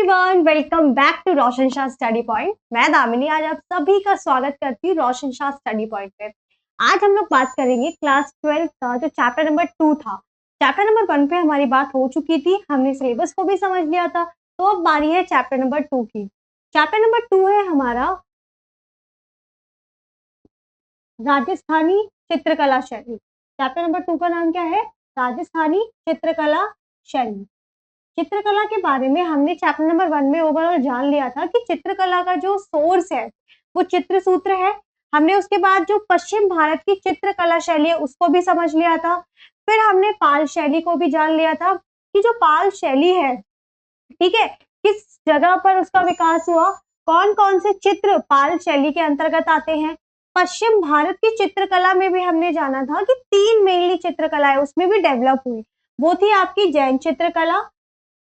Everyone, welcome back to Roshan Shah study point. मैं दामिनी आज आप सभी का स्वागत करती हूँ रोशन शाह स्टडी पॉइंट पे। आज हम लोग बात करेंगे क्लास 12 का जो चैप्टर नंबर 2 था। चैप्टर नंबर 1 पे हमारी बात हो चुकी थी, हमने सिलेबस को भी समझ लिया था। तो अब बारी है चैप्टर नंबर 2 की। चैप्टर नंबर 2 है हमारा राजस्थानी चित्रकला शैली। चैप्टर नंबर 2 का नाम क्या है? राजस्थानी चित्रकला शैली। चित्रकला के बारे में हमने चैप्टर नंबर 1 में ओवरऑल जान लिया था कि चित्रकला का जो सोर्स है वो चित्र सूत्र है। हमने उसके बाद जो पश्चिम भारत की चित्रकला शैली है उसको भी समझ लिया था। फिर हमने पाल शैली को भी जान लिया था कि जो पाल शैली है, ठीक है, किस जगह पर उसका विकास हुआ, कौन कौन से चित्र पाल शैली के अंतर्गत आते हैं। पश्चिम भारत की चित्रकला में भी हमने जाना था कि 3 मेनली चित्रकला है उसमें भी डेवलप हुई। वो थी आपकी जैन चित्रकला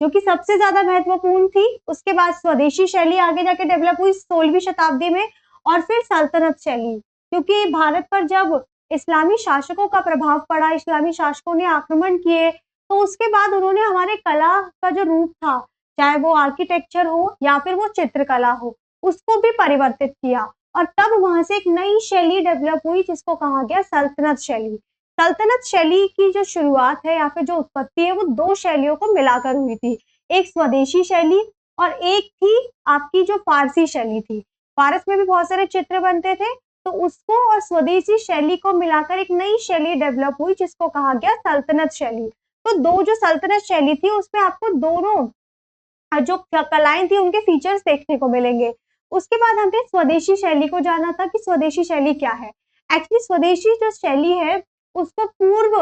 जो कि सबसे ज्यादा महत्वपूर्ण थी। उसके बाद स्वदेशी शैली आगे जाके डेवलप हुई 16वीं शताब्दी में, और फिर सल्तनत शैली, क्योंकि भारत पर जब इस्लामी शासकों का प्रभाव पड़ा, इस्लामी शासकों ने आक्रमण किए, तो उसके बाद उन्होंने हमारे कला का जो रूप था, चाहे वो आर्किटेक्चर हो या फिर वो चित्रकला हो, उसको भी परिवर्तित किया। और तब वहां से एक नई शैली डेवलप हुई जिसको कहा गया सल्तनत शैली। सल्तनत शैली की जो शुरुआत है या फिर जो उत्पत्ति है वो 2 शैलियों को मिलाकर हुई थी। एक स्वदेशी शैली और एक थी आपकी जो फारसी शैली थी। फारस में भी बहुत सारे चित्र बनते थे, तो उसको और स्वदेशी शैली को मिलाकर एक नई शैली डेवलप हुई जिसको कहा गया सल्तनत शैली। तो दो जो सल्तनत शैली थी उसमें आपको दोनों जो कलाएं थी उनके फीचर्स देखने को मिलेंगे। उसके बाद हमने स्वदेशी शैली को जाना था कि स्वदेशी शैली क्या है। एक्चुअली स्वदेशी जो शैली है उसको पूर्व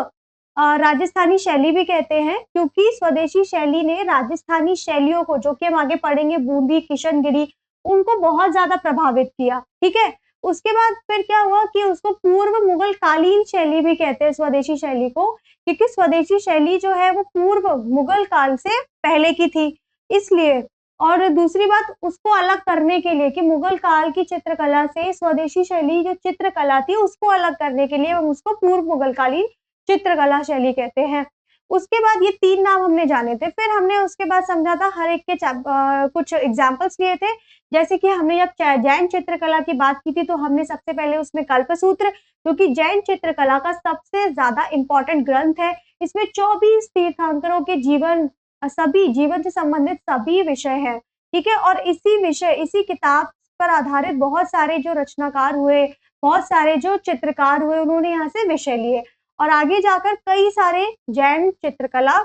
राजस्थानी शैली भी कहते हैं, क्योंकि स्वदेशी शैली ने राजस्थानी शैलियों को, जो कि हम आगे पढ़ेंगे, बूंदी, किशनगिरी, उनको बहुत ज्यादा प्रभावित किया। ठीक है, उसके बाद फिर क्या हुआ कि उसको पूर्व मुगल कालीन शैली भी कहते हैं स्वदेशी शैली को, क्योंकि स्वदेशी शैली जो है वो पूर्व मुगल काल से पहले की थी, इसलिए। और दूसरी बात, उसको अलग करने के लिए कि मुगल काल की चित्रकला से स्वदेशी शैली जो चित्रकला थी उसको अलग करने के लिए हम उसको पूर्व मुगल कालीन चित्रकला शैली कहते हैं। उसके बाद ये 3 नाम हमने जाने थे। फिर हमने उसके बाद समझा था हर एक के कुछ एग्जाम्पल्स लिए थे। जैसे कि हमने जब जैन चित्रकला की बात की थी तो हमने सबसे पहले उसमें कल्पसूत्र, जो कि जैन चित्रकला का सबसे ज्यादा इंपॉर्टेंट ग्रंथ है। इसमें 24 तीर्थंकरों के जीवन, सभी जीवन से संबंधित सभी विषय हैं। ठीक है, और इसी किताब पर आधारित बहुत सारे जो रचनाकार हुए, बहुत सारे जो चित्रकार हुए, उन्होंने यहाँ से विषय लिए और आगे जाकर कई सारे जैन चित्रकला,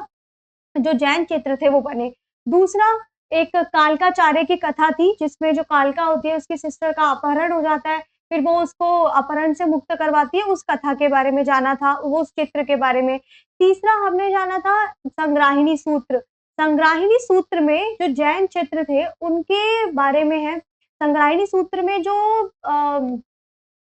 जो जैन चित्र थे वो बने। दूसरा, एक कालकाचार्य की कथा थी जिसमें जो कालका होती है उसकी सिस्टर का अपहरण हो जाता है, फिर वो उसको अपहरण से मुक्त करवाती है, उस कथा के बारे में जाना था, वो उस चित्र के बारे में। तीसरा हमने जाना था संग्राहिणी सूत्र। संग्राहिणी सूत्र में जो जैन चित्र थे उनके बारे में है। संग्राहिणी सूत्र में जो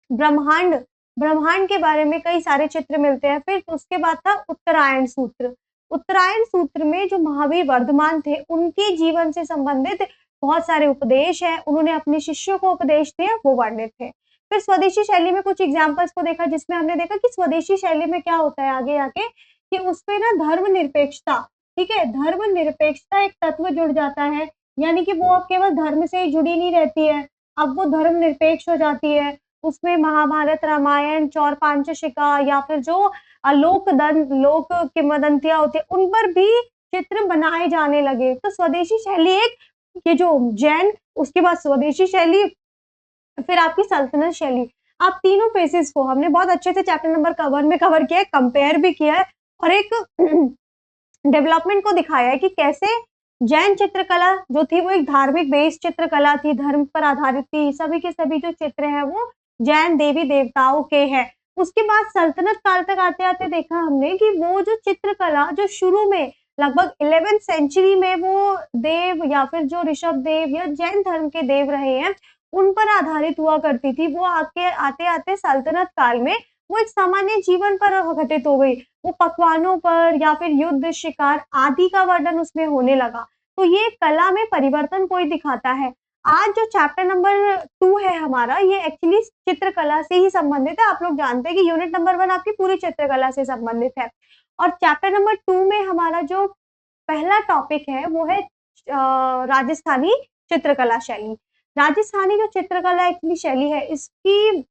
ब्रह्मांड ब्रह्मांड के बारे में कई सारे चित्र मिलते हैं। फिर उसके बाद था उत्तरायण सूत्र। उत्तरायण सूत्र में जो महावीर वर्धमान थे उनके जीवन से संबंधित बहुत सारे उपदेश हैं, उन्होंने अपने शिष्यों को उपदेश दिए, वो वर्णित थे। फिर स्वदेशी शैली में कुछ एग्जाम्पल्स को देखा, जिसमें हमने देखा कि स्वदेशी शैली में क्या होता है आगे आके कि उसपे ना धर्मनिरपेक्षता, ठीक है, धर्मनिरपेक्षता एक तत्व जुड़ जाता है, यानी कि वो अब केवल धर्म से ही जुड़ी नहीं रहती है, अब वो धर्मनिरपेक्ष हो जाती है। उसमें महाभारत, रामायण, चौर पांचशिका या फिर जो लोक किंवदंतियां होती है उन पर भी चित्र बनाए जाने लगे। तो स्वदेशी शैली एक, ये जो जैन, उसके बाद स्वदेशी शैली, फिर आपकी सल्तनत शैली। आप तीनों फेसेस को हमने बहुत अच्छे से चैप्टर नंबर 1 में कवर किया है, कंपेयर भी किया है और एक डेवलपमेंट को दिखाया है कि कैसे जैन चित्रकला जो थी वो एक धार्मिक बेस्ड चित्रकला थी, धर्म पर आधारित थी। सभी के सभी जो चित्र हैं वो जैन देवी देवताओं के हैं। उसके बाद सल्तनत काल तक आते आते देखा हमने कि वो जो चित्रकला जो शुरू में लगभग 11th सेंचुरी में वो देव या फिर जो ऋषभ देव या जैन धर्म के देव रहे हैं उन पर आधारित हुआ करती थी, वो आके आते आते सल्तनत काल में वो एक सामान्य जीवन पर घटित हो गई। वो पकवानों पर या फिर युद्ध, शिकार आदि का वर्णन उसमें होने लगा। तो ये कला में परिवर्तन कोई दिखाता है। आज जो चैप्टर नंबर 2 है हमारा, ये एक्चुअली चित्रकला से ही संबंधित है। आप लोग जानते हैं कि यूनिट नंबर 1 आपकी पूरी चित्रकला से संबंधित है और चैप्टर नंबर 2 में हमारा जो पहला टॉपिक है वो है राजस्थानी चित्रकला शैली। राजस्थानी जो चित्रकला एक्चुअली शैली है, इसकी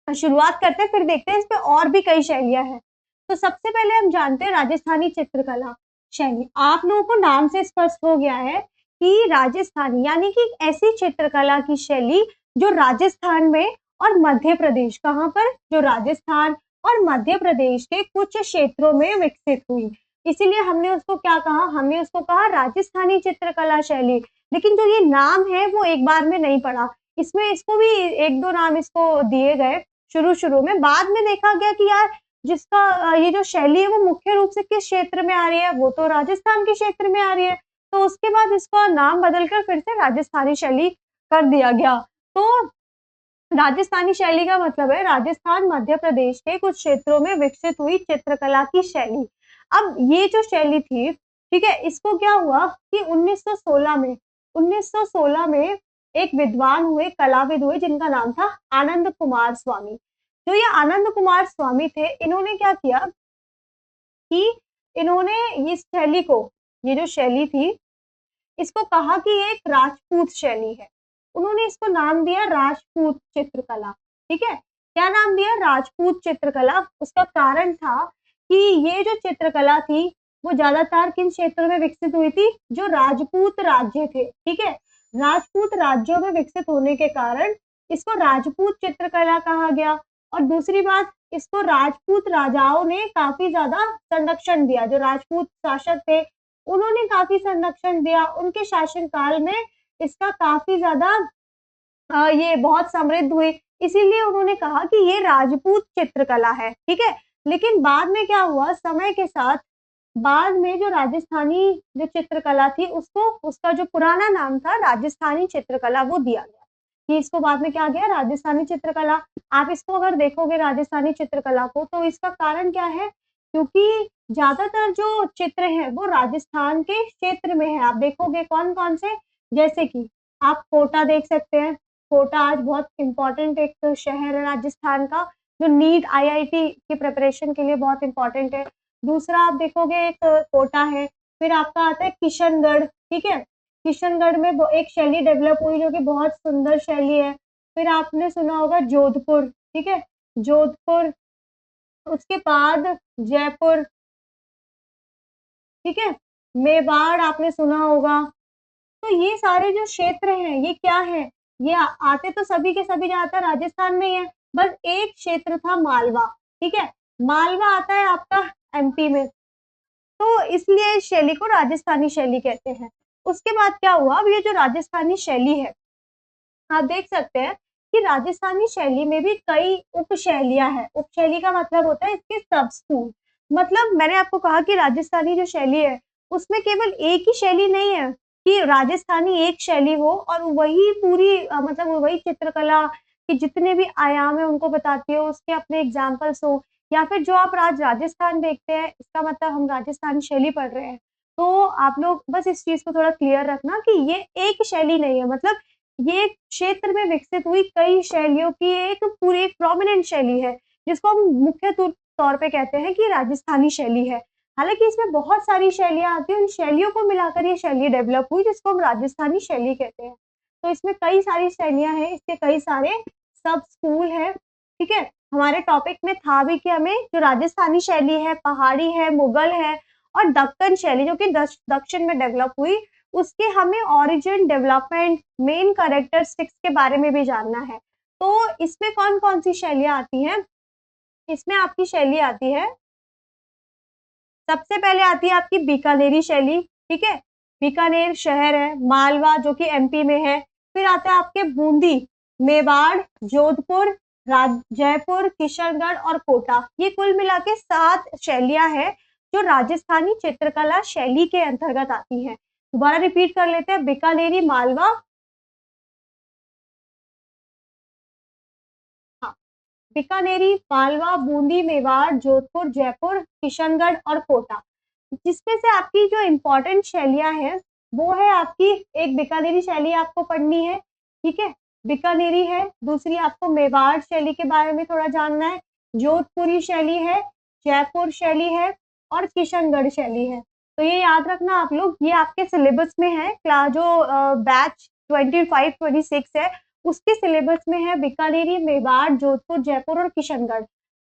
शुरुआत करते हैं, फिर देखते हैं इसमें और भी कई शैलियाँ हैं। तो सबसे पहले हम जानते हैं राजस्थानी चित्रकला शैली। आप लोगों को नाम से स्पष्ट हो गया है कि राजस्थानी यानी कि ऐसी चित्रकला की शैली जो राजस्थान में और मध्य प्रदेश, कहाँ पर? जो राजस्थान और मध्य प्रदेश के कुछ क्षेत्रों में विकसित हुई। इसीलिए हमने उसको क्या कहा? हमने उसको कहा राजस्थानी चित्रकला शैली। लेकिन जो ये नाम है वो एक बार में नहीं पड़ा, इसमें इसको भी 1-2 नाम इसको दिए गए शुरू में। बाद में देखा गया कि यार जिसका ये जो शैली है वो मुख्य रूप से किस क्षेत्र में आ रही है? वो तो राजस्थान के क्षेत्र में आ रही है। तो उसके बाद इसका नाम बदलकर फिर से राजस्थानी शैली कर दिया गया। तो राजस्थानी शैली का मतलब है राजस्थान, मध्य प्रदेश के कुछ क्षेत्रों में विकसित हुई चित्रकला की शैली। अब ये जो शैली थी, ठीक है, इसको क्या हुआ कि 1916 में एक विद्वान हुए, कलाविद हुए, जिनका नाम था आनंद कुमार स्वामी। जो ये आनंद कुमार स्वामी थे, इन्होंने क्या किया कि इन्होंने इस शैली को, ये जो शैली थी, इसको कहा कि ये एक राजपूत शैली है। उन्होंने इसको नाम दिया राजपूत चित्रकला। ठीक है, क्या नाम दिया? राजपूत चित्रकला। उसका कारण था कि ये जो चित्रकला थी वो ज्यादातर किन क्षेत्रों में विकसित हुई थी? जो राजपूत राज्य थे। ठीक है, राजपूत राज्यों में विकसित होने के कारण इसको राजपूत चित्रकला कहा गया। और दूसरी बात, इसको राजपूत राजाओं ने काफी ज्यादा संरक्षण दिया। जो राजपूत शासक थे उन्होंने काफी संरक्षण दिया। उनके शासनकाल में इसका काफी ज्यादा ये बहुत समृद्ध हुई। इसीलिए उन्होंने कहा कि ये राजपूत चित्रकला है। ठीक है, लेकिन बाद में क्या हुआ? समय के साथ बाद में जो राजस्थानी जो चित्रकला थी उसको, उसका जो पुराना नाम था राजस्थानी चित्रकला, वो दिया गया। कि इसको बाद में क्या गया? राजस्थानी चित्रकला। आप इसको अगर देखोगे राजस्थानी चित्रकला को, तो इसका कारण क्या है? क्योंकि ज्यादातर जो चित्र हैं वो राजस्थान के क्षेत्र में है। आप देखोगे कौन कौन से, जैसे कि आप कोटा देख सकते हैं। कोटा आज बहुत इम्पोर्टेंट एक शहर है राजस्थान का, जो नीट IIT की प्रिपरेशन के लिए बहुत इम्पोर्टेंट है। दूसरा आप देखोगे एक कोटा है। फिर आपका आता है किशनगढ़। ठीक है, किशनगढ़ में वो एक शैली डेवलप हुई जो कि बहुत सुंदर शैली है। फिर आपने सुना होगा जोधपुर। ठीक है, जोधपुर, उसके बाद जयपुर। ठीक है, मेवाड़ आपने सुना होगा। तो ये सारे जो क्षेत्र हैं ये क्या है? ये आते तो सभी के सभी ज्यादातर राजस्थान में ही है। बस एक क्षेत्र था मालवा। ठीक है, मालवा आता है आपका MP में। तो इसलिए इस शैली को राजस्थानी शैली कहते हैं। उसके बाद क्या हुआ? अब ये जो राजस्थानी शैली है, आप देख सकते हैं कि राजस्थानी शैली में भी कई उप शैलियां हैं। उप शैली का मतलब होता है इसके सब स्कूल। मतलब मैंने आपको कहा कि राजस्थानी जो शैली है उसमें केवल एक ही शैली नहीं है कि राजस्थानी एक शैली हो और वही पूरी मतलब वही चित्रकला के जितने भी आयाम है उनको बताती हो, उसके अपने एग्जाम्पल्स हो। या फिर जो आप आज राजस्थान देखते हैं, इसका मतलब हम राजस्थानी शैली पढ़ रहे हैं। तो आप लोग बस इस चीज को थोड़ा क्लियर रखना कि ये एक शैली नहीं है, मतलब ये क्षेत्र में विकसित हुई कई शैलियों की एक पूरी एक प्रोमिनेंट शैली है, जिसको हम मुख्य तौर पे कहते हैं कि राजस्थानी शैली है। हालांकि इसमें बहुत सारी शैलियां आती हैं, उन शैलियों को मिलाकर ये शैली डेवलप हुई जिसको हम राजस्थानी शैली कहते हैं। तो इसमें कई सारी शैलियां हैं, इसके कई सारे सब स्कूल है। ठीक है, हमारे टॉपिक में था भी कि हमें जो राजस्थानी शैली है, पहाड़ी है, मुगल है और दक्कन शैली जो कि दक्षिण में डेवलप हुई, उसके हमें ओरिजिन, डेवलपमेंट, मेन कैरेक्टरिस्टिक्स के बारे में भी जानना है। तो इसमें कौन कौन सी शैलियां आती हैं? इसमें आपकी शैली आती है, सबसे पहले आती है आपकी बीकानेरी शैली। ठीक है, बीकानेर शहर है, मालवा जो कि MP में है। फिर आता है आपके बूंदी, मेवाड़, जोधपुर, जयपुर, किशनगढ़ और कोटा। ये कुल मिला के 7 शैलियां हैं जो राजस्थानी चित्रकला शैली के अंतर्गत आती हैं। दोबारा रिपीट कर लेते हैं, बीकानेरी, मालवा, हाँ, बीकानेरी, मालवा, बूंदी, मेवाड़, जोधपुर, जयपुर, किशनगढ़ और कोटा। जिसमें से आपकी जो इम्पोर्टेंट शैलियां हैं वो है आपकी, एक बीकानेरी शैली आपको पढ़नी है। ठीक है, बीकानेरी है। दूसरी आपको मेवाड़ शैली के बारे में थोड़ा जानना है, जोधपुरी शैली है, जयपुर शैली है और किशनगढ़ शैली है। तो ये याद रखना आप लोग, ये आपके सिलेबस में है, जो बैच 25-26 है, उसके सिलेबस में है बीकानेरी, मेवाड़, जोधपुर, जयपुर और किशनगढ़।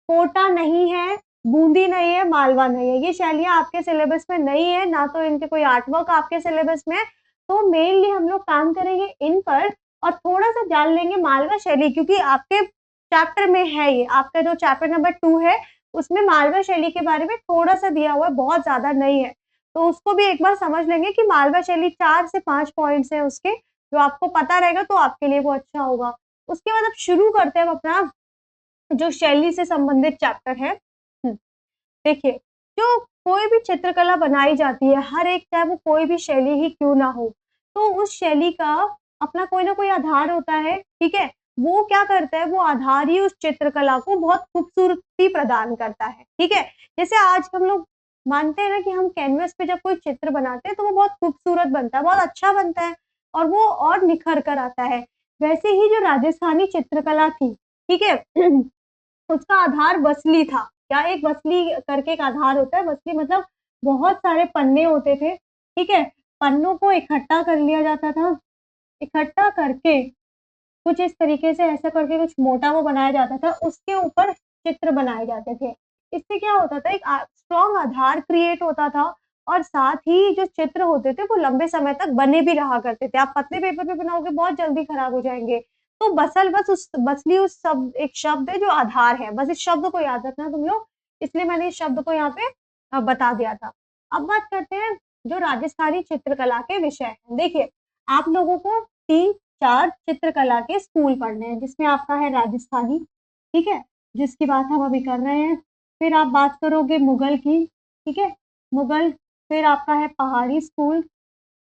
कोटा नहीं है, बूंदी नहीं है, मालवा नहीं है, ये शैलियाँ आपके सिलेबस में नहीं है, ना तो इनके कोई आर्टवर्क आपके सिलेबस में है, तो मेनली हम लोग काम करेंगे इन पर और थोड़ा-सा जान लेंगे मालवा शैली, क्योंकि आपके चैप्टर में है ये, आपका जो चैप्टर नंबर 2 है, उसमें मालवा शैली के बारे में थोड़ा-सा दिया हुआ है, बहुत ज़्यादा नहीं है। तो उसको भी एक बार समझ लेंगे कि मालवा शैली 4 से 5 पॉइंट्स हैं उसके, जो आपको पता रहेगा तो आपके लिए वो अच्छा होगा। उसके बाद अब शुरू करते हैं हम अपना जो शैली से संबंधित चैप्टर है। हुँ, देखिए, जो कोई भी चित्रकला बनाई जाती है, हर एक चाहे वो कोई भी शैली ही क्यों ना हो, तो उस शैली का अपना कोई ना कोई आधार होता है, ठीक है? वो क्या करता है, वो आधार ही उस चित्रकला को बहुत खूबसूरती प्रदान करता है, ठीक है? जैसे आज हम लोग मानते हैं ना कि हम कैनवस पे जब कोई चित्र बनाते हैं, तो वो बहुत खूबसूरत बनता है, बहुत अच्छा बनता है और वो और निखर कर आता है। वैसे ही जो राजस्थानी चित्रकला थी, ठीक है? उसका आधार बसली था। क्या एक बसली करके एक आधार होता है, बसली मतलब बहुत सारे पन्ने होते थे, ठीक है? पन्नों को इकट्ठा कर लिया जाता था, इकट्ठा करके कुछ इस तरीके से ऐसा करके कुछ मोटा वो बनाया जाता था, उसके ऊपर चित्र बनाए जाते थे। इससे क्या होता था, एक स्ट्रॉन्ग आधार क्रिएट होता था और साथ ही जो चित्र होते थे वो लंबे समय तक बने भी रहा करते थे। आप पतले पेपर पे बनाओगे बहुत जल्दी खराब हो जाएँगे। तो बसल बस उस बसली उस शब्द एक शब्द है जो आधार है, बस इस शब्द को याद रखना तुम लोग, इसलिए मैंने इस शब्द को यहाँ पे बता दिया था। अब बात करते हैं जो राजस्थानी चित्रकला के विषय हैं। देखिए, आप लोगों को 3-4 चित्रकला के स्कूल पढ़ने हैं, जिसमें आपका है राजस्थानी, ठीक है? जिसकी बात हम अभी कर रहे हैं। फिर आप बात करोगे मुगल की, ठीक है? मुगल, फिर आपका है पहाड़ी स्कूल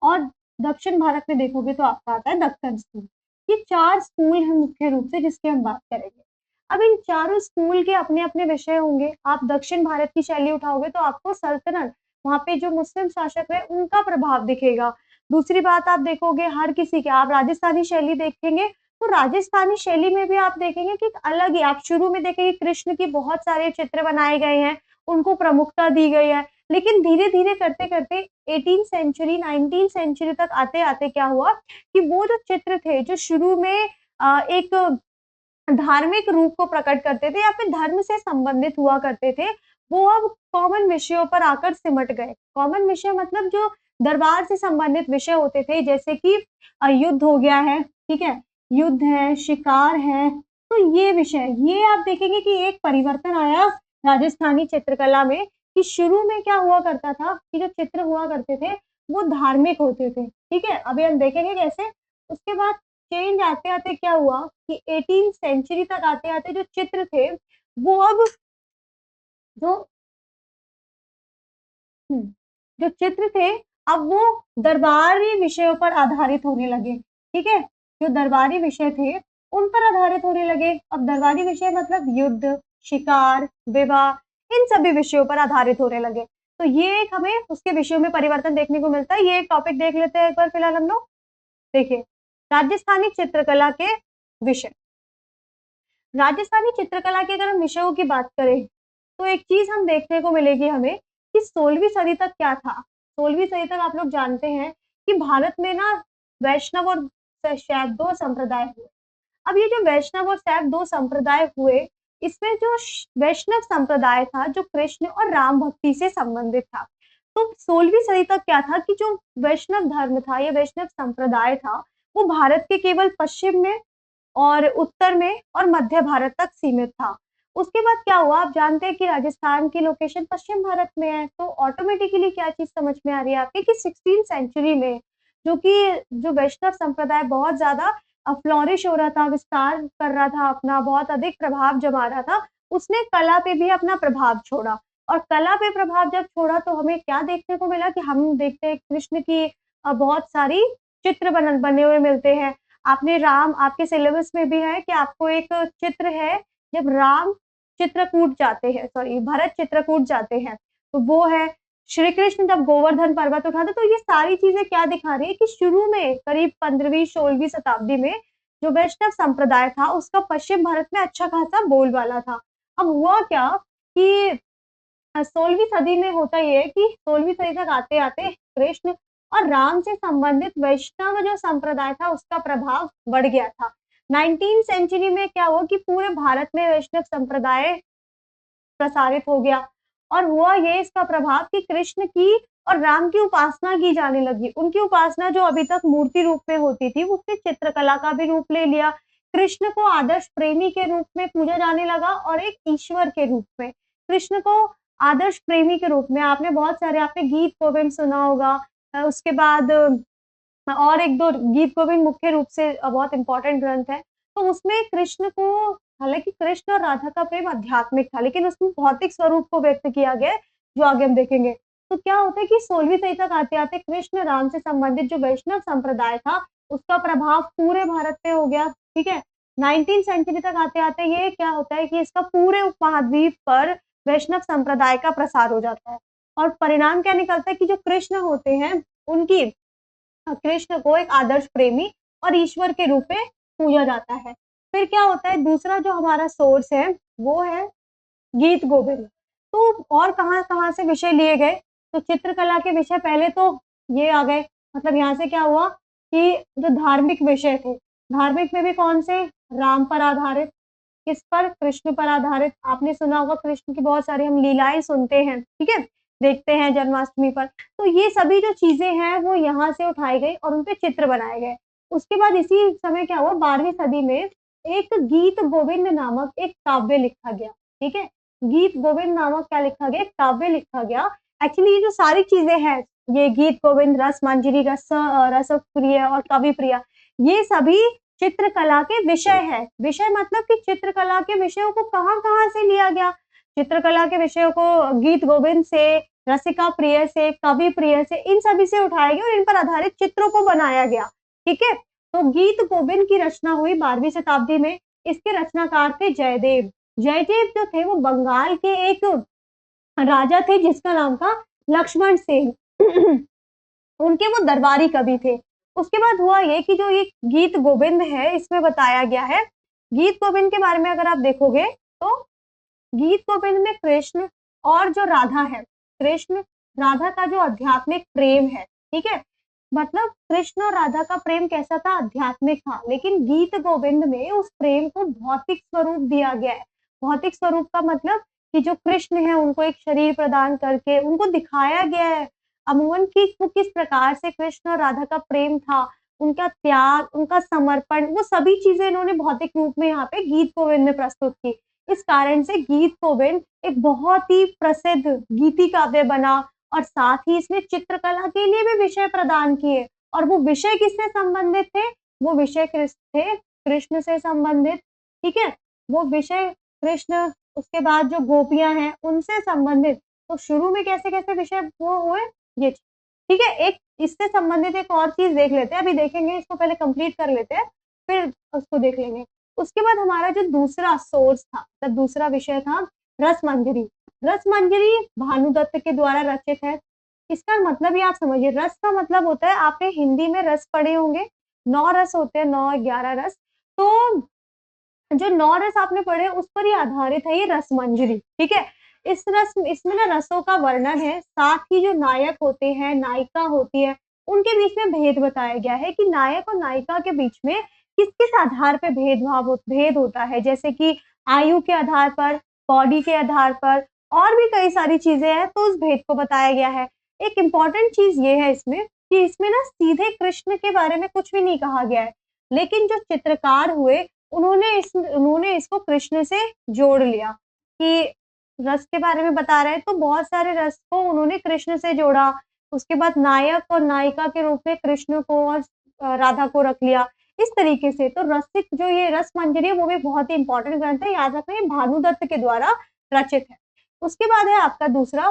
और दक्षिण भारत में देखोगे तो आपका आता है दक्कन स्कूल। ये 4 स्कूल हैं मुख्य रूप से जिसकी हम बात करेंगे। अब इन चारों स्कूल के अपने-अपने विषय होंगे। आप दक्षिण भारत की शैली उठाओगे तो आपको सल्तनत, वहाँ पे जो मुस्लिम शासक रहे उनका प्रभाव दिखेगा। दूसरी बात आप देखोगे हर किसी के, आप राजस्थानी शैली देखेंगे तो राजस्थानी शैली में भी आप देखेंगे कि एक अलग ही, आप शुरू में देखेंगे कृष्ण की बहुत सारे चित्र बनाए गए हैं, उनको प्रमुखता दी गई है। लेकिन धीरे-धीरे करते-करते 18th सेंचुरी 19th सेंचुरी तक आते-आते क्या हुआ कि वो जो चित्र थे, जो शुरू में एक धार्मिक रूप को प्रकट करते थे या फिर धर्म से संबंधित हुआ करते थे, वो अब कॉमन विषयों पर आकर सिमट गए। कॉमन विषय मतलब जो दरबार से संबंधित विषय होते थे, जैसे कि युद्ध हो गया है, ठीक है? युद्ध है, शिकार है, तो ये विषय, ये आप देखेंगे कि एक परिवर्तन आया राजस्थानी चित्रकला में कि शुरू में क्या हुआ करता था कि जो चित्र हुआ करते थे, वो धार्मिक होते थे, ठीक है? अभी हम देखेंगे कैसे। उसके बाद चेंज आते-आते क्या हुआ कि 18th सेंचुरी तक आते-आते जो चित्र थे, वो अब जो हुँ, जो चित्र थे, अब वो दरबारी विषयों पर आधारित होने लगे, ठीक है? जो दरबारी विषय थे, उन पर आधारित होने लगे। अब दरबारी विषय मतलब युद्ध, शिकार, विवाह, इन सभी विषयों पर आधारित होने लगे। तो ये एक हमें उसके विषयों में परिवर्तन देखने को मिलता है। ये एक टॉपिक देख लेते हैं एक बार फिलहाल हम लोग। देखिए, राजस्थानी चित्रकला के विषय। राजस्थानी चित्रकला के अगर हम विषयों की बात करें, तो एक चीज़ हम देखने को मिलेगी हमें कि 16वीं सदी तक क्या था? 16वीं सदी तक आप लोग जानते हैं कि भारत में ना वैष्णव और शैव 2 संप्रदाय हुए। अब ये जो वैष्णव और शैव 2 संप्रदाय हुए, इसमें जो वैष्णव संप्रदाय था, जो कृष्ण और राम भक्ति से संबंधित था। तो 16वीं सदी तक क्या था कि जो वैष्णव धर्म था या वैष्णव संप्रदाय था, वो भारत के केवल पश्चिम में और उत्तर में और मध्य भारत तक सीमित था। उसके बाद क्या हुआ, आप जानते हैं कि राजस्थान की लोकेशन पश्चिम भारत में है, तो ऑटोमेटिकली क्या चीज़ समझ में आ रही है आपके कि 16th सेंचुरी में जो वैष्णव संप्रदाय बहुत ज़्यादा फ्लॉरिश हो रहा था, विस्तार कर रहा था अपना, बहुत अधिक प्रभाव जमा रहा था, उसने कला पे भी अपना प्रभाव छोड़ा और कला पे प्रभाव जब छोड़ा तो हमें क्या देखने को मिला कि हम देखते हैं कृष्ण की बहुत सारी चित्र बने हुए मिलते हैं। आपने राम, आपके सिलेबस में भी है कि आपको एक चित्र है, जब राम चित्रकूट जाते हैं, सॉरी भरत चित्रकूट जाते हैं, तो वो है। श्री कृष्ण जब गोवर्धन पर्वत उठाते, तो ये सारी चीज़ें क्या दिखा रही है कि शुरू में करीब 15वीं-16वीं शताब्दी में जो वैष्णव संप्रदाय था, उसका पश्चिम भारत में अच्छा खासा बोलबाला था। अब हुआ क्या कि 16वीं सदी में होता ये है कि 16वीं सदी तक आते-आते कृष्ण और राम से संबंधित वैष्णव जो संप्रदाय था उसका प्रभाव बढ़ गया था। 19th सेंचुरी में क्या हुआ कि पूरे भारत में वैष्णव संप्रदाय प्रसारित हो गया और हुआ ये इसका प्रभाव कि कृष्ण की और राम की उपासना की जाने लगी। उनकी उपासना जो अभी तक मूर्ति रूप में होती थी, उसने चित्रकला का भी रूप ले लिया। कृष्ण को आदर्श प्रेमी के रूप में पूजा जाने लगा और एक ईश्वर के रूप में। कृष्ण को आदर्श प्रेमी के रूप में आपने गीत गोविंद सुना होगा। उसके बाद और 1-2 गीत गोविंद मुख्य रूप से बहुत इम्पोर्टेंट ग्रंथ है। तो उसमें कृष्ण को हालाँकि कृष्ण और राधा का प्रेम आध्यात्मिक था, लेकिन उसमें भौतिक स्वरूप को व्यक्त किया गया है, जो आगे हम देखेंगे। तो क्या होता है कि 16वीं सदी तक आते-आते कृष्ण राम से संबंधित जो वैष्णव संप्रदाय था, उसका प्रभाव पूरे भारत पे हो गया, ठीक है? 19th सेंचुरी तक आते-आते ये क्या होता है कि इसका पूरे उपमहाद्वीप पर वैष्णव संप्रदाय का प्रसार हो जाता है और परिणाम क्या निकलता है कि जो कृष्ण होते हैं, उनकी कृष्ण को एक आदर्श प्रेमी और ईश्वर के रूप में पूजा जाता है। फिर क्या होता है दूसरा जो हमारा सोर्स है, वो है गीत गोविंद। तो और कहाँ-कहाँ से विषय लिए गए? तो चित्रकला के विषय पहले तो ये आ गए, मतलब यहाँ से क्या हुआ कि जो धार्मिक विषय थे, धार्मिक में भी कौन से? राम पर आधारित, किस पर? कृष्ण पर आधारित। आपने सुना होगा कृष्ण की बहुत सारी हम लीलाएँ सुनते हैं, ठीक है? देखते हैं जन्माष्टमी पर। तो ये सभी जो चीज़ें हैं वो यहाँ से उठाई गई और उनपे चित्र बनाए गए। उसके बाद इसी समय क्या हुआ 12वीं सदी में एक गीत गोविंद नामक एक काव्य लिखा गया, ठीक है? गीत गोविंद नामक क्या लिखा गया? एक काव्य लिखा गया। एक्चुअली ये जो सारी चीज़ें हैं, ये गीत गोविंद, रस मंजरी, रसप्रिय और कविप्रिय, ये सभी चित्रकला के विषय है। विषय मतलब कि चित्रकला के विषयों को कहाँ-कहाँ से लिया गया? चित्रकला के विषयों को गीत गोविंद से, रसिका प्रिय से, कवि प्रिय से, इन सभी से उठाया गया और इन पर आधारित चित्रों को बनाया गया, ठीक है? तो गीत गोविंद की रचना हुई 12वीं शताब्दी में। इसके रचनाकार थे जयदेव। जयदेव जो थे वो बंगाल के एक राजा थे जिसका नाम था लक्ष्मण सेन। उनके वो दरबारी कवि थे। उसके बाद हुआ ये कि जो ये गीत गोविंद है, इसमें बताया गया है, गीत गोविंद के बारे में अगर आप देखोगे, तो गीत गोविंद में कृष्ण और जो राधा है, कृष्ण राधा का जो आध्यात्मिक प्रेम है, ठीक है? मतलब कृष्ण और राधा का प्रेम कैसा था? आध्यात्मिक था, लेकिन गीत गोविंद में उस प्रेम को भौतिक स्वरूप दिया गया है। भौतिक स्वरूप का मतलब कि जो कृष्ण है उनको एक शरीर प्रदान करके उनको दिखाया गया है अमूमन कि वो किस प्रकार से कृष्ण और राधा का प्रेम था, उनका त्याग, उनका समर्पण, वो सभी चीज़ें इन्होंने भौतिक रूप में यहाँ पे गीत गोविंद में प्रस्तुत की। इस कारण से गीत गोविंद एक बहुत ही प्रसिद्ध गीति काव्य बना और साथ ही इसने चित्रकला के लिए भी विषय प्रदान किए और वो विषय किससे संबंधित थे? वो विषय कृष्ण से संबंधित, ठीक है? वो विषय कृष्ण, उसके बाद जो गोपियाँ हैं, उनसे संबंधित। तो शुरू में कैसे-कैसे विषय वो हुए? ये ठीक है? एक इससे संबंधित एक और चीज़ देख लेते हैं, अभी देखेंगे इसको पहले कंप्लीट कर लेते हैं, फिर उसको देख लेंगे। उसके बाद हमारा जो दूसरा सोर्स था, मतलब दूसरा विषय था रसमंजरी। रसमंजरी भानुदत्त के द्वारा रचित है। इसका मतलब ये आप समझिए, रस का मतलब होता है, आपने हिंदी में रस पढ़े होंगे, 9 रस होते हैं, 9-11 रस। तो जो 9 रस आपने पढ़े उस पर ही आधारित है ये रसमंजरी, ठीक है? इसमें ना रसों का वर्णन है, साथ ही जो नायक होते हैं, नायिका होती है, उनके बीच में भेद बताया गया है कि नायक और नायिका के बीच में किस-किस आधार पे भेद होता है। जैसे कि आयु के आधार पर, बॉडी के आधार पर और भी कई सारी चीज़ें हैं, तो उस भेद को बताया गया है। एक इम्पोर्टेंट चीज़ ये है इसमें कि इसमें ना सीधे कृष्ण के बारे में कुछ भी नहीं कहा गया है, लेकिन जो चित्रकार हुए उन्होंने इसको कृष्ण से जोड़ लिया कि रस के बारे में बता रहे हैं तो बहुत सारे रस को उन्होंने कृष्ण से जोड़ा। उसके बाद नायक और नायिका के रूप में कृष्ण को और राधा को रख लिया। इस तरीके से तो रसिक जो ये रस मंजरी है वो भी बहुत ही इम्पोर्टेंट ग्रंथ है, याद रखना ये भानुदत्त के द्वारा रचित है। उसके बाद है आपका दूसरा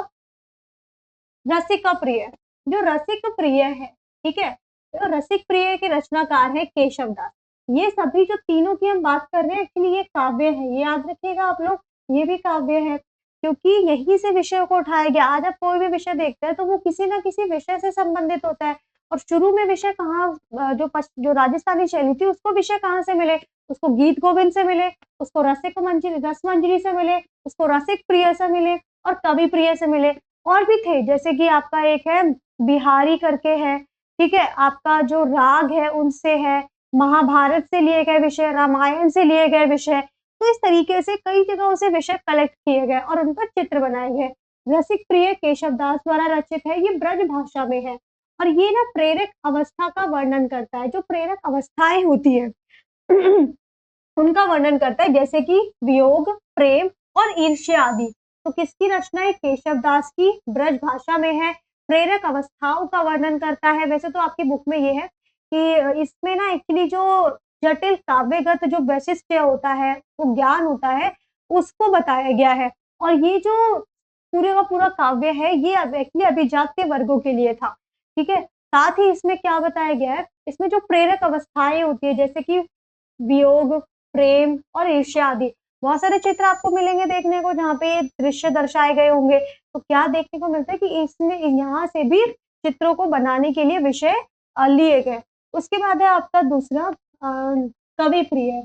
रसिक प्रिय। जो रसिक प्रिय है, ठीक है? तो रसिक प्रिय के रचनाकार हैं केशव दास। ये सभी जो तीनों की हम बात कर रहे हैं एक्चुअली ये काव्य है, ये याद रखिएगा आप लोग, ये भी काव्य है, क्योंकि यहीं से विषयों को उठाया गया। आज आप कोई भी विषय देखते हैं तो वो किसी न किसी विषय से संबंधित होता है और शुरू में विषय कहाँ जो राजस्थानी शैली थी उसको विषय कहाँ से मिले? उसको गीत गोविंद से मिले, उसको रस मंजरी से मिले, उसको रसिक प्रिय से मिले। और कवि प्रिय से मिले। और भी थे जैसे कि आपका एक है बिहारी करके है, ठीक है? आपका जो राग है उनसे है, महाभारत से लिए गए विषय, रामायण से लिए गए विषय। तो इस तरीके से कई जगहों से विषय कलेक्ट किए गए और उन पर चित्र बनाए गए। रसिक प्रिय केशव दास द्वारा रचित है, ये ब्रज भाषा में है और ये ना प्रेरक अवस्था का वर्णन करता है, जो प्रेरक अवस्थाएँ होती हैं उनका वर्णन करता है, जैसे कि वियोग, प्रेम और ईर्ष्या आदि। तो किसकी रचना है? केशव दास की, ब्रज भाषा में है, प्रेरक अवस्थाओं का वर्णन करता है। वैसे तो आपकी बुक में ये है कि इसमें ना एक्चुअली जो जटिल काव्यगत जो वैशिष्ट्य होता है, वो ज्ञान होता है, उसको बताया गया है। और ये जो पूरे का पूरा काव्य है, ये एक्चुअली अभिजात्य वर्गों के लिए था, ठीक है? साथ ही इसमें क्या बताया गया है, इसमें जो प्रेरक अवस्थाएँ होती है, जैसे कि वियोग, प्रेम और ईर्ष्या आदि। बहुत सारे चित्र आपको मिलेंगे देखने को जहाँ पे ये दृश्य दर्शाए गए होंगे। तो क्या देखने को मिलता है कि इसमें यहाँ से भी चित्रों को बनाने के लिए विषय लिए गए। उसके बाद है आपका दूसरा कवि प्रिय।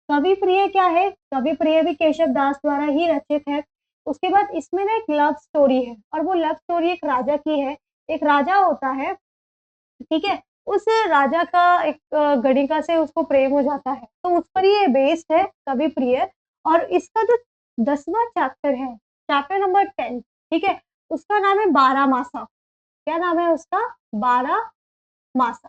कवि प्रिय क्या है? कवि प्रिय भी केशव दास द्वारा ही रचित है। उसके बाद इसमें ना एक लव स्टोरी है और वो लव स्टोरी एक राजा की है। एक राजा होता है, ठीक है? उस राजा का एक गणिका से उसको प्रेम हो जाता है, तो उस पर ये बेस्ड है कवि प्रिय। और इसका जो 10वां चैप्टर है, चैप्टर नंबर 10, ठीक है? उसका नाम है बारहमासा। क्या नाम है उसका? बारहमासा,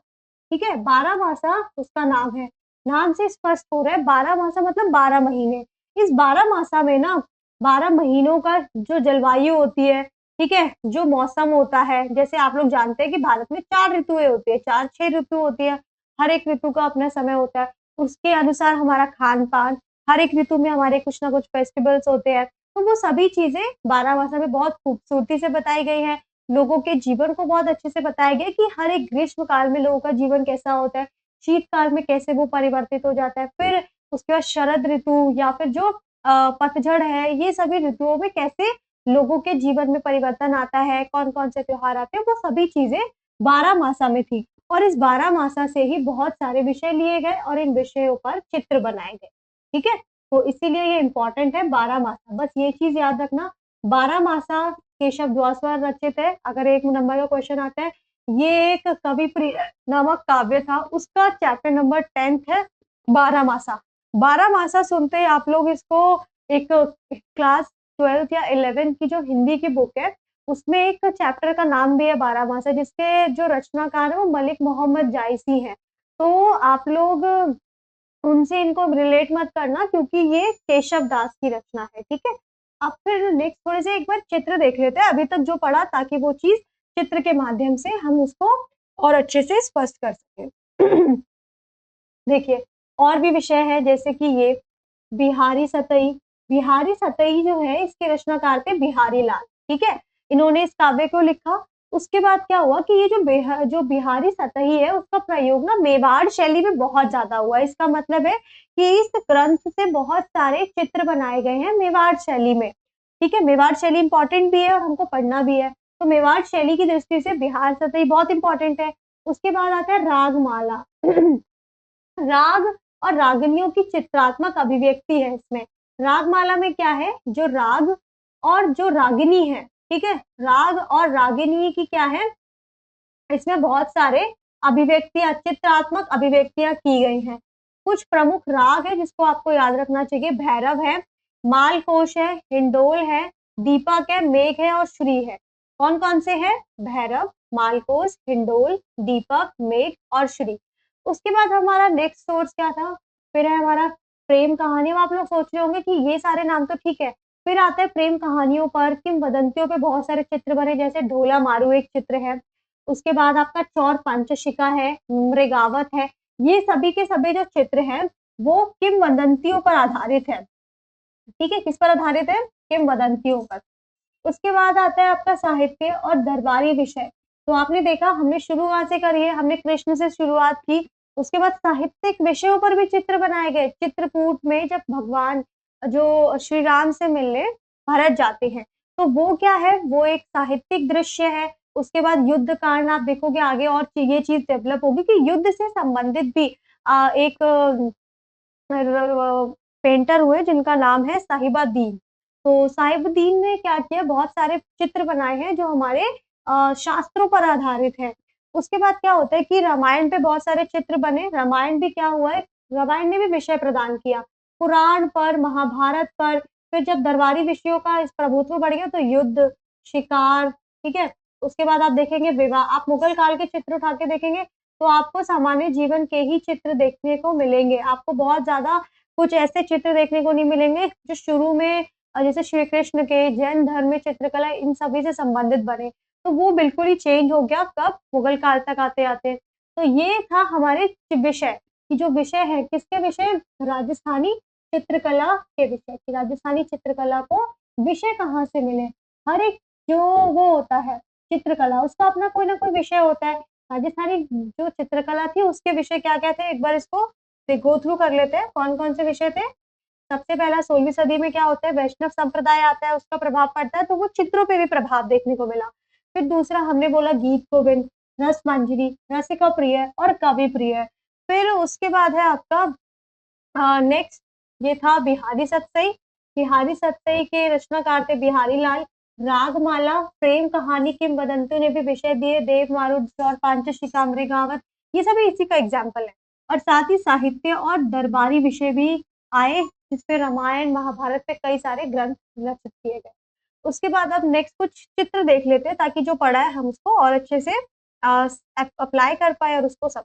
ठीक है? बारहमासा उसका नाम है। नाम से स्पष्ट हो रहा है, बारहमासा मतलब 12 महीने। इस बारहमासा में ना 12 महीनों का जो जलवायु होती है, ठीक है? जो मौसम होता है, जैसे आप लोग जानते हैं कि भारत में 4 ऋतुएँ होती हैं, 4-6 ऋतु होती है। हर एक ऋतु का अपना समय होता है। उसके अनुसार हमारा खान-पान, हर एक ऋतु में हमारे कुछ ना कुछ फेस्टिवल्स होते हैं। तो वो सभी चीज़ें बारहमासा में बहुत खूबसूरती से बताई गई हैं। लोगों के जीवन को बहुत अच्छे से बताया गया है कि हर एक ग्रीष्म काल में लोगों का जीवन कैसा होता है, शीतकाल में कैसे वो परिवर्तित हो जाता है। फिर उसके बाद शरद ऋतु या फिर जो पतझड़ है, ये सभी ऋतुओं में कैसे लोगों के जीवन में परिवर्तन आता है, कौन-कौन से त्योहार आते हैं, वो सभी चीज़ें बारहमासा में थी। और इस बारहमासा से ही बहुत सारे विषय लिए गए और इन विषयों पर चित्र बनाए गए, ठीक है? तो इसीलिए ये इम्पोर्टेंट है बारहमासा। बस ये चीज़ याद रखना, बारहमासा केशव दास द्वारा रचित है। अगर 1 नंबर का क्वेश्चन आता है, ये एक कवि प्रिय नामक काव्य था, उसका चैप्टर नंबर 10th है बारहमासा। बारहमासा सुनते ही आप लोग इसको एक क्लास 12th या 11th की जो हिंदी की बुक है, उसमें एक चैप्टर का नाम भी है बारहमासा, जिसके जो रचनाकार है वो मलिक मोहम्मद जायसी हैं। तो आप लोग उनसे इनको रिलेट मत करना क्योंकि ये केशव दास की रचना है, ठीक है? अब फिर नेक्स्ट थोड़े से एक बार चित्र देख लेते हैं, अभी तक जो पढ़ा ताकि वो चीज़ चित्र के माध्यम से हम उसको और अच्छे से स्पष्ट कर सकें। देखिए, और भी विषय हैं जैसे कि ये बिहारी सतई। बिहारी सतई जो है इसके रचनाकार थे बिहारी लाल, ठीक है? इन्होंने इस काव्य को लिखा। उसके बाद क्या हुआ कि ये जो बिहारी सतही है उसका प्रयोग ना मेवाड़ शैली में बहुत ज़्यादा हुआ। इसका मतलब है कि इस ग्रंथ से बहुत सारे चित्र बनाए गए हैं मेवाड़ शैली में, ठीक है? मेवाड़ शैली इम्पोर्टेंट भी है और हमको पढ़ना भी है। तो मेवाड़ शैली की दृष्टि से बिहार सतही बहुत इम्पोर्टेंट है। उसके बाद आता है रागमाला। राग और रागिनियों की चित्रात्मक अभिव्यक्ति है इसमें। रागमाला में क्या है, जो राग और जो रागिनी है, ठीक है? राग और रागिनी की क्या है, इसमें बहुत सारे अभिव्यक्तियाँ, चित्रात्मक अभिव्यक्तियाँ की गई हैं। कुछ प्रमुख राग है जिसको आपको याद रखना चाहिए, भैरव है, मालकोष है, हिंडोल है, दीपक है, मेघ है और श्री है। कौन-कौन से हैं? भैरव, मालकोष, हिंडोल, दीपक, मेघ और श्री। उसके बाद हमारा नेक्स्ट सोर्स क्या था? फिर है हमारा प्रेम कहानी। अब आप लोग सोच रहे होंगे कि ये सारे नाम तो ठीक है, फिर आता है प्रेम कहानियों पर, किंवदंतियों पे बहुत सारे चित्र बने, जैसे ढोला मारू एक चित्र है। उसके बाद आपका चौर पंचशिखा है, मृगावत है। ये सभी के सभी जो चित्र हैं, वो किंवदंतियों पर आधारित है। ठीक है? किस पर आधारित है? किंवदंतियों पर। उसके बाद आता है आपका साहित्य और दरबारी विषय। तो आपने देखा हमने शुरुआत से करी है, हमने कृष्ण से शुरुआत की। उसके बाद साहित्यिक विषयों पर भी चित्र बनाए गए। चित्रकूट में जब भगवान जो श्री राम से मिलने भरत जाते हैं, तो वो क्या है? वो एक साहित्यिक दृश्य है। उसके बाद युद्ध कांड आप देखोगे आगे और ये चीज़ डेवलप होगी कि युद्ध से संबंधित भी एक पेंटर हुए जिनका नाम है साहिबा दीन। तो साहिबुद्दीन ने क्या किया, बहुत सारे चित्र बनाए हैं जो हमारे शास्त्रों पर आधारित हैं। उसके बाद क्या होता है कि रामायण पे बहुत सारे चित्र बने, रामायण भी क्या हुआ है, रामायण ने भी विषय प्रदान किया। पुराण पर, महाभारत पर, फिर जब दरबारी विषयों का इस प्रभुत्व बढ़ गया तो युद्ध, शिकार, ठीक है? उसके बाद आप देखेंगे विवाह, आप मुगल काल के चित्र उठा के देखेंगे, तो आपको सामान्य जीवन के ही चित्र देखने को मिलेंगे। आपको बहुत ज़्यादा कुछ ऐसे चित्र देखने को नहीं मिलेंगे जो शुरू में जैसे श्री कृष्ण के, जैन धर्म में चित्रकला इन सभी से संबंधित बने। तो वो बिल्कुल ही चेंज हो गया कब? मुगल काल तक आते-आते। तो ये था हमारे विषय, कि जो विषय है किसके विषय? राजस्थानी चित्रकला के विषय, कि राजस्थानी चित्रकला को विषय कहाँ से मिले? हर एक जो वो होता है चित्रकला, उसका अपना कोई ना कोई विषय होता है। राजस्थानी जो चित्रकला थी उसके विषय क्या-क्या थे? एक बार इसको गो थ्रू कर लेते हैं, कौन-कौन से विषय थे? सबसे पहला 16वीं सदी में क्या होता है, वैष्णव संप्रदाय आता है, उसका प्रभाव पड़ता है, तो वो चित्रों पे भी प्रभाव देखने को मिला। फिर दूसरा हमने बोला गीत गोविंद, रस मंजरी, रसिका प्रिय और कवि प्रिय। फिर उसके बाद है आपका नेक्स्ट, ये था बिहारी सतसई। बिहारी सतसई के रचनाकार थे बिहारी लाल। रागमाला, प्रेम कहानी, किंवदंतियों ने भी विषय दिए, देव मारुत और पांचशिखा मृगावत, ये सभी इसी का एग्जाम्पल है। और साथ ही साहित्य और दरबारी विषय भी आए, जिसपे रामायण, महाभारत पे कई सारे ग्रंथ रचित किए गए। उसके बाद अब नेक्स्ट कुछ चित्र देख लेते हैं ताकि जो पढ़ा है हम उसको और अच्छे से अप्लाई कर पाए और उसको सब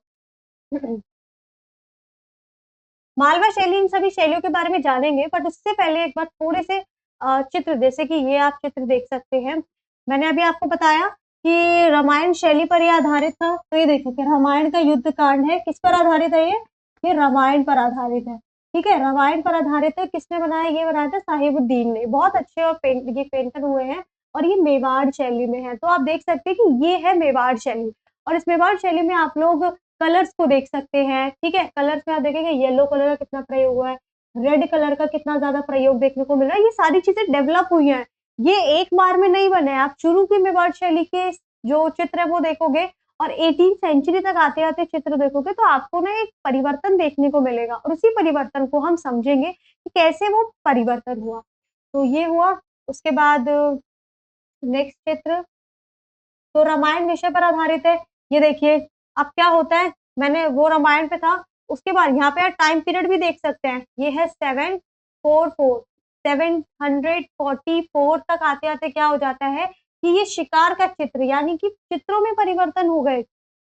मालवा शैली, इन सभी शैलियों के बारे में जानेंगे, बट उससे पहले एक बार थोड़े से चित्र, जैसे कि ये आप चित्र देख सकते हैं। मैंने अभी आपको बताया कि रामायण शैली पर ये आधारित था, तो ये देखिए कि रामायण का युद्ध कांड है, किस पर आधारित है ये रामायण पर आधारित है, ठीक है? रामायण पर आधारित है, किसने बनाया? ये बनाया था साहिबुद्दीन ने। बहुत अच्छे और ये पेंटर हुए हैं और ये मेवाड़ शैली में है। तो आप देख सकते हैं कि ये है मेवाड़ शैली, और इस मेवाड़ शैली में आप लोग कलर्स को देख सकते हैं, ठीक है? कलर्स में आप देखेंगे येलो कलर का कितना प्रयोग हुआ है, रेड कलर का कितना ज़्यादा प्रयोग देखने को मिल रहा है, ये सारी चीज़ें डेवलप हुई हैं। ये एक बार में नहीं बने हैं, आप शुरू की मेवाड़ शैली के जो चित्र है वो देखोगे और 18th सेंचुरी तक आते-आते चित्र देखोगे तो आपको ना एक परिवर्तन देखने को मिलेगा और उसी परिवर्तन को हम समझेंगे कि कैसे वो परिवर्तन हुआ। तो ये हुआ, उसके बाद नेक्स्ट चित्र तो रामायण विषय पर आधारित है। ये देखिए, अब क्या होता है, मैंने वो रामायण पे था, उसके बाद यहाँ पे आप टाइम पीरियड भी देख सकते हैं। ये है 744 744 तक आते-आते क्या हो जाता है कि ये शिकार का चित्र, यानी कि चित्रों में परिवर्तन हो गए।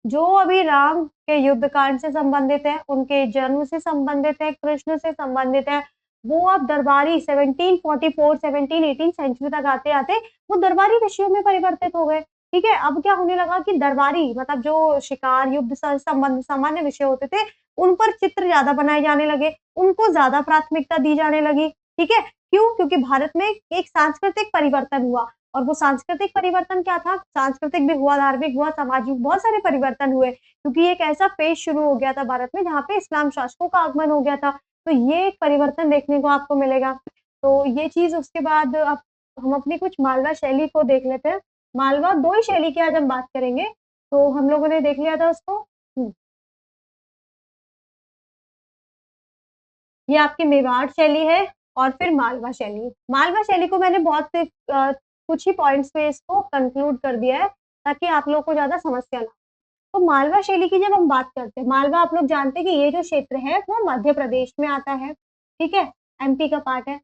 जो अभी राम के युद्ध कांड से संबंधित है, उनके जन्म से संबंधित है, कृष्ण से संबंधित है, वो अब दरबारी 1744 1718 सेंचुरी तक आते-आते वो दरबारी विषयों में परिवर्तित हो गए। ठीक है? अब क्या होने लगा कि दरबारी मतलब जो शिकार, युद्ध से संबंध सामान्य विषय होते थे, उन पर चित्र ज़्यादा बनाए जाने लगे, उनको ज़्यादा प्राथमिकता दी जाने लगी, ठीक है? क्यों? क्योंकि भारत में एक सांस्कृतिक परिवर्तन हुआ और वो सांस्कृतिक परिवर्तन क्या था? सांस्कृतिक भी हुआ, धार्मिक हुआ, सामाजिक बहुत सारे परिवर्तन हुए, क्योंकि एक ऐसा फेज़ शुरू हो गया था भारत में जहाँ पे इस्लाम शासकों का आगमन हो गया था, तो ये एक परिवर्तन देखने को आपको मिलेगा। तो ये चीज़ उसके बाद अब हम अपनी कुछ मालवा शैली को देख लेते हैं। मालवा 2 ही शैली की आज हम बात करेंगे, तो हम लोगों ने देख लिया था उसको। ये आपकी मेवाड़ शैली है और फिर मालवा शैली। मालवा शैली को मैंने बहुत कुछ ही पॉइंट्स पे इसको कंक्लूड कर दिया है, ताकि आप लोगों को ज़्यादा समस्या ना हो। तो मालवा शैली की जब हम बात करते हैं, मालवा आप लोग जानते हैं कि ये जो क्षेत्र है वो मध्य प्रदेश में आता है, ठीक है? एमपी का पार्ट है।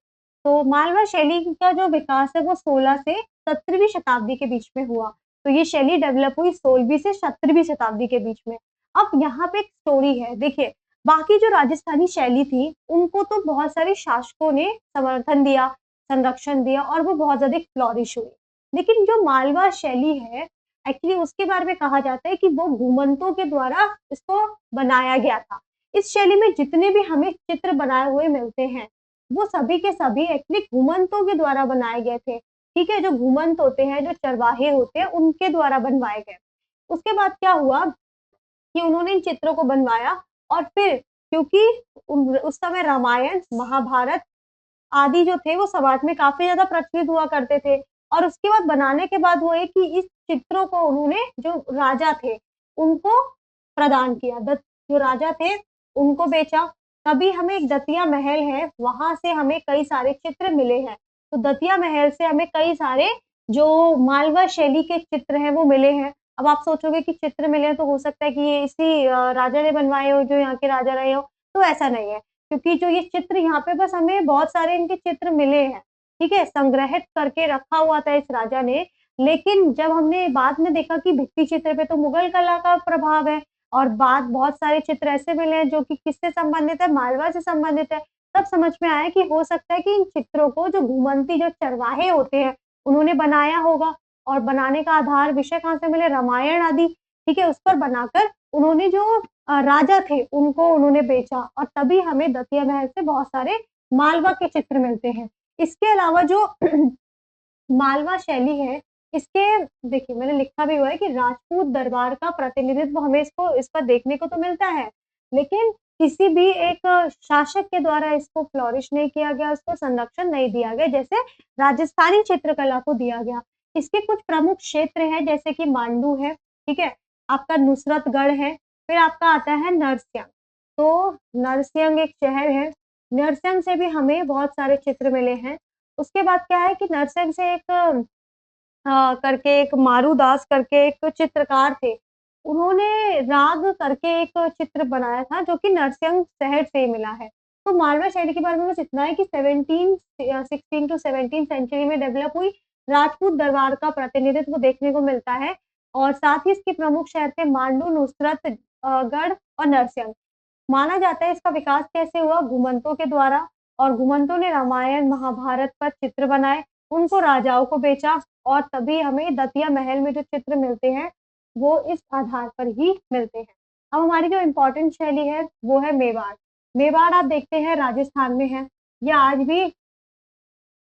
तो मालवा शैली का जो विकास है वो 16 से 17वीं शताब्दी के बीच में हुआ। तो ये शैली डेवलप हुई 16वीं से 17वीं शताब्दी के बीच में। अब यहाँ पे एक स्टोरी है, देखिए बाकी जो राजस्थानी शैली थी, उनको तो बहुत सारे शासकों ने समर्थन दिया, संरक्षण दिया और वो बहुत ज़्यादा फ्लॉरिश हुई। लेकिन जो मालवा शैली है एक्चुअली उसके बारे में कहा जाता है कि वो घुमंतों के द्वारा इसको बनाया गया था। इस शैली में जितने भी हमें चित्र बनाए हुए मिलते हैं, वो सभी के सभी एक्चुअली घुमंतों के द्वारा बनाए गए थे। ठीक है? जो घुमंत होते हैं, जो चरवाहे होते हैं, उनके द्वारा बनवाए गए। उसके बाद क्या हुआ कि उन्होंने इन चित्रों को बनवाया और फिर क्योंकि उस समय रामायण, महाभारत आदि जो थे वो समाज में काफ़ी ज़्यादा प्रचलित हुआ करते थे और उसके बाद बनाने के बाद हुआ ये कि इस चित्रों को उन्होंने जो राजा थे, उनको प्रदान किया। जो राजा थे, उनको बेचा। तभी हमें एक दतिया महल है, वहाँ से हमें कई सारे चित्र मिले हैं। तो दतिया महल से हमें कई सारे जो मालवा शैली के चित्र हैं वो मिले हैं। अब आप सोचोगे कि चित्र मिले हैं तो हो सकता है कि ये इसी राजा ने बनवाए हो, जो यहाँ के राजा रहे हो, तो ऐसा नहीं है। क्योंकि जो ये चित्र यहाँ पे बस हमें बहुत सारे इनके चित्र मिले हैं, ठीक है? संग्रहित करके रखा हुआ था इस राजा ने, लेकिन जब हमने बाद में देखा कि भित्ति चित्र पे तो मुगल कला का प्रभाव है और बाद बहुत सारे चित्र ऐसे मिले हैं जो कि किससे संबंधित है, मालवा से संबंधित है। तब समझ में आया कि हो सकता है कि इन चित्रों को जो घुमंती जो चरवाहे होते हैं, उन्होंने बनाया होगा और बनाने का आधार विषय कहाँ से मिले, रामायण आदि, ठीक है? उस पर बनाकर उन्होंने जो राजा थे, उनको उन्होंने बेचा और तभी हमें दतिया महल से बहुत सारे मालवा के चित्र मिलते हैं। इसके अलावा जो मालवा शैली है, इसके देखिए मैंने लिखा भी हुआ है कि राजपूत दरबार का प्रतिनिधित्व हमें इस पर देखने को तो मिलता है, लेकिन किसी भी एक शासक के द्वारा इसको फ्लॉरिश नहीं किया गया, उसको संरक्षण नहीं दिया गया, जैसे राजस्थानी चित्रकला को दिया गया। इसके कुछ प्रमुख क्षेत्र हैं जैसे कि मांडू है, ठीक है? आपका नुसरतगढ़ है, फिर आपका आता है नरसिंह। तो नरसिंह एक शहर है, नरसिंह से भी हमें बहुत सारे चित्र मिले हैं। उसके बाद क्या है कि नरसिंह से एक करके एक मारूदास करके एक चित्रकार थे। उन्होंने राग करके एक चित्र बनाया था जो कि नरसिंह शहर से ही मिला है। तो मालवा शैली के बारे में बस इतना है कि 16 टू 17 सेंचुरी में डेवलप हुई, राजपूत दरबार का प्रतिनिधित्व देखने को मिलता है और साथ ही इसके प्रमुख शहर थे मांडू, नुसरत गढ़ और नरसिंह। माना जाता है इसका विकास कैसे हुआ? घुमंतों के द्वारा और घुमंतों ने रामायण, महाभारत पर चित्र बनाए, उनको राजाओं को बेचा और तभी हमें दतिया महल में जो चित्र मिलते हैं, वो इस आधार पर ही मिलते हैं। अब हमारी जो इम्पोर्टेंट शैली है, वो है मेवाड़। मेवाड़ आप देखते हैं राजस्थान में है। ये आज भी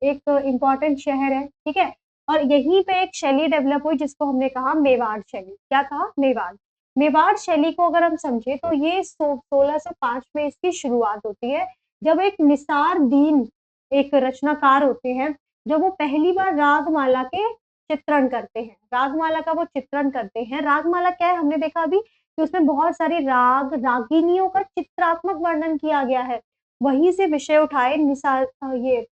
एक इम्पोर्टेंट शहर है, ठीक है? और यहीं पे एक शैली डेवलप हुई जिसको हमने कहा मेवाड़ शैली। क्या कहा? मेवाड़। मेवाड़ शैली को अगर हम समझे तो ये 1605 में इसकी शुरुआत होती है, जब एक निसार दीन एक रचनाकार होते हैं, जब वो पहली बार रागमाला के चित्रण करते हैं। रागमाला का वो चित्रण करते हैं। रागमाला क्या है? हमने देखा अभी कि उसमें बहुत सारे राग, रागिनियों का चित्रात्मक वर्णन किया गया है। वहीं से विषय उठाए ये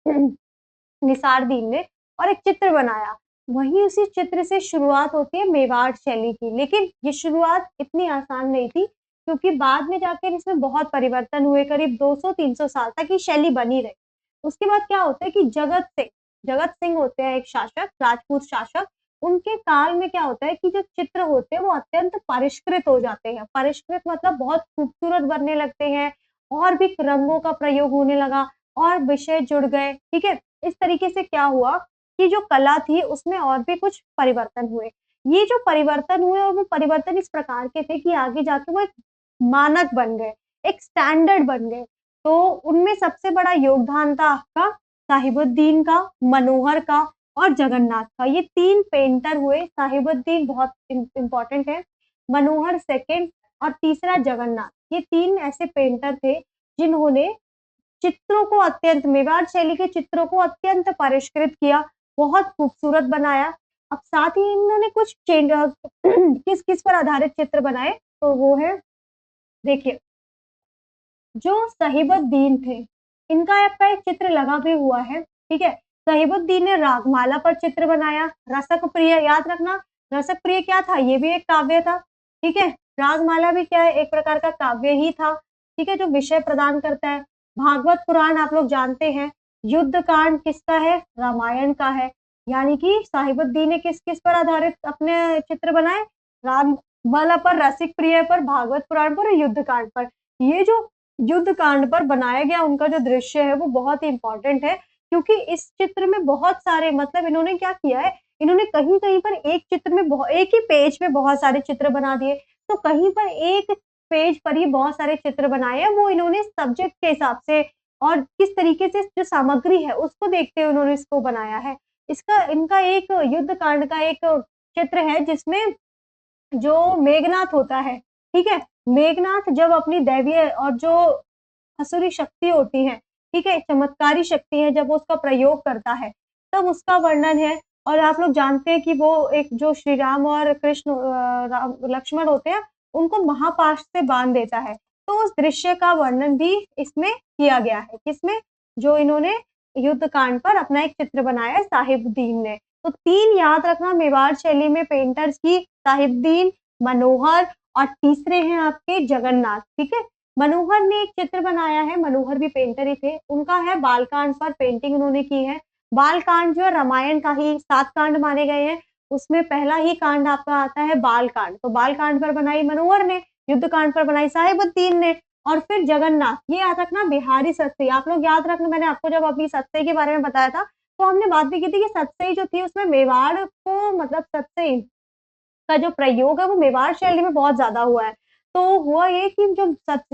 निसारदीन ने और एक चित्र बनाया। वहीं उसी चित्र से शुरुआत होती है मेवाड़ शैली की। लेकिन ये शुरुआत इतनी आसान नहीं थी क्योंकि बाद में जाकर इसमें बहुत परिवर्तन हुए, करीब 200-300 साल तक ये शैली बनी रही। उसके बाद क्या होता है कि जगत सिंह होते हैं एक शासक, राजपूत शासक। उनके काल में क्या होता है कि जो चित्र होते हैं वो अत्यंत परिष्कृत हो जाते हैं। परिष्कृत मतलब बहुत खूबसूरत बनने लगते हैं और भी रंगों का प्रयोग होने लगा और विषय जुड़ गए, ठीक है? इस तरीके से क्या हुआ कि जो कला थी उसमें और भी कुछ परिवर्तन हुए। ये जो परिवर्तन हुए और वो परिवर्तन इस प्रकार के थे कि आगे जाके वो एक मानक बन गए, एक स्टैंडर्ड बन गए। तो उनमें सबसे बड़ा योगदान था आपका साहिबुद्दीन का, मनोहर का और जगन्नाथ का। ये 3 पेंटर हुए। साहिबुद्दीन बहुत इम्पोर्टेंट है, मनोहर सेकंड और तीसरा जगन्नाथ। ये 3 ऐसे पेंटर थे जिन्होंने चित्रों को अत्यंत मेवाड़ शैली के चित्रों को अत्यंत परिष्कृत किया, बहुत खूबसूरत बनाया। अब साथ ही इन्होंने कुछ किस-किस पर आधारित चित्र बनाए, तो वो है देखिए, जो सहीबुद्दीन थे, इनका आपका एक चित्र लगा भी हुआ है, ठीक है? सहीबुद्दीन ने रागमाला पर चित्र बनाया, रसक प्रिय याद रखना, रसक प्रिय क्या था? ये भी एक काव्य था, ठीक है? रागमाला भी क्या है? एक प्रकार का काव्य ही था, ठीक है? जो विषय प्रदान करता है। भागवत पुराण आप लोग जानते हैं, युद्ध कांड किसका है? रामायण का है। यानी कि साहिबुद्दीन ने किस-किस पर आधारित अपने चित्र बनाए? रागमाला पर, रसिक प्रिय पर, भागवत पुराण पर और युद्ध कांड पर। ये जो युद्ध कांड पर बनाया गया उनका जो दृश्य है वो बहुत ही इम्पोर्टेंट है क्योंकि इस चित्र में बहुत सारे मतलब इन्होंने क्या किया है, इन्होंने कहीं-कहीं पर एक चित्र में एक ही पेज में बहुत सारे चित्र बना दिए। तो कहीं पर एक पेज पर ही बहुत सारे चित्र बनाए हैं, वो इन्होंने सब्जेक्ट के हिसाब से और किस तरीके से जो सामग्री है उसको देखते हुए उन्होंने इसको बनाया है। इनका एक युद्ध कांड का एक चित्र है जिसमें जो मेघनाथ होता है, ठीक है? मेघनाथ जब अपनी दैवीय और जो असुरी शक्ति होती है, ठीक है? चमत्कारी शक्ति है जब वो उसका प्रयोग करता है, तब उसका वर्णन है और आप लोग जानते हैं कि वो एक जो श्री राम और कृष्ण राम लक्ष्मण होते हैं, उनको महापाश से बाँध देता है। तो उस दृश्य का वर्णन भी इसमें किया गया है। किसमें? जो इन्होंने युद्ध कांड पर अपना एक चित्र बनाया है साहिबुद्दीन ने। तो 3 याद रखना मेवाड़ शैली में पेंटर्स की, साहिबुद्दीन, मनोहर और तीसरे हैं आपके जगन्नाथ, ठीक है? मनोहर ने एक चित्र बनाया है, मनोहर भी पेंटर ही थे, उनका है बालकांड पर पेंटिंग उन्होंने की है। बालकांड जो है रामायण का ही 7 कांड माने गए हैं, उसमें पहला ही कांड आपका आता है बालकांड, तो बालकांड पर बनाई मनोहर ने, युद्ध कांड पर बनाई साहिबुद्दीन ने और फिर जगन्नाथ, ये याद रखना बिहारी सतसई, आप लोग याद रखना मैंने आपको जब अभी सतसई के बारे में बताया था, तो हमने बात भी की थी कि सतसई जो थी उसमें मेवाड़ को मतलब सतसई का जो प्रयोग है वो मेवाड़ शैली में बहुत ज़्यादा हुआ है। तो हुआ ये कि जो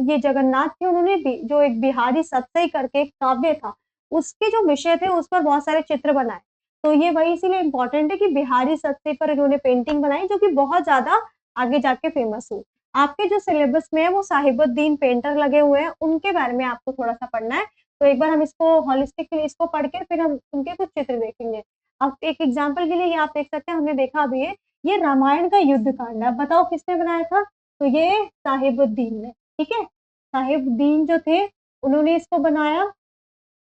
ये जगन्नाथ थे उन्होंने जो एक बिहारी सतसई करके एक काव्य था, उसके जो विषय थे उस पर बहुत सारे चित्र बनाए। तो ये वही इसीलिए इम्पोर्टेंट है कि बिहारी सतसई पर इन्होंने पेंटिंग बनाई जो कि बहुत ज़्यादा आगे जाके फेमस हुई। आपके जो सिलेबस में है वो साहिबुद्दीन पेंटर लगे हुए हैं, उनके बारे में आपको थोड़ा-सा पढ़ना है। तो एक बार हम इसको होलिस्टिकली इसको पढ़ के फिर हम उनके कुछ चित्र देखेंगे। अब एक एग्ज़ाम्पल के लिए ये आप देख सकते हैं हमने देखा अभी ये रामायण का युद्ध कांड है। अब बताओ किसने बनाया था? तो ये साहिबुद्दीन ने, ठीक है? साहिबुद्दीन जो थे उन्होंने इसको बनाया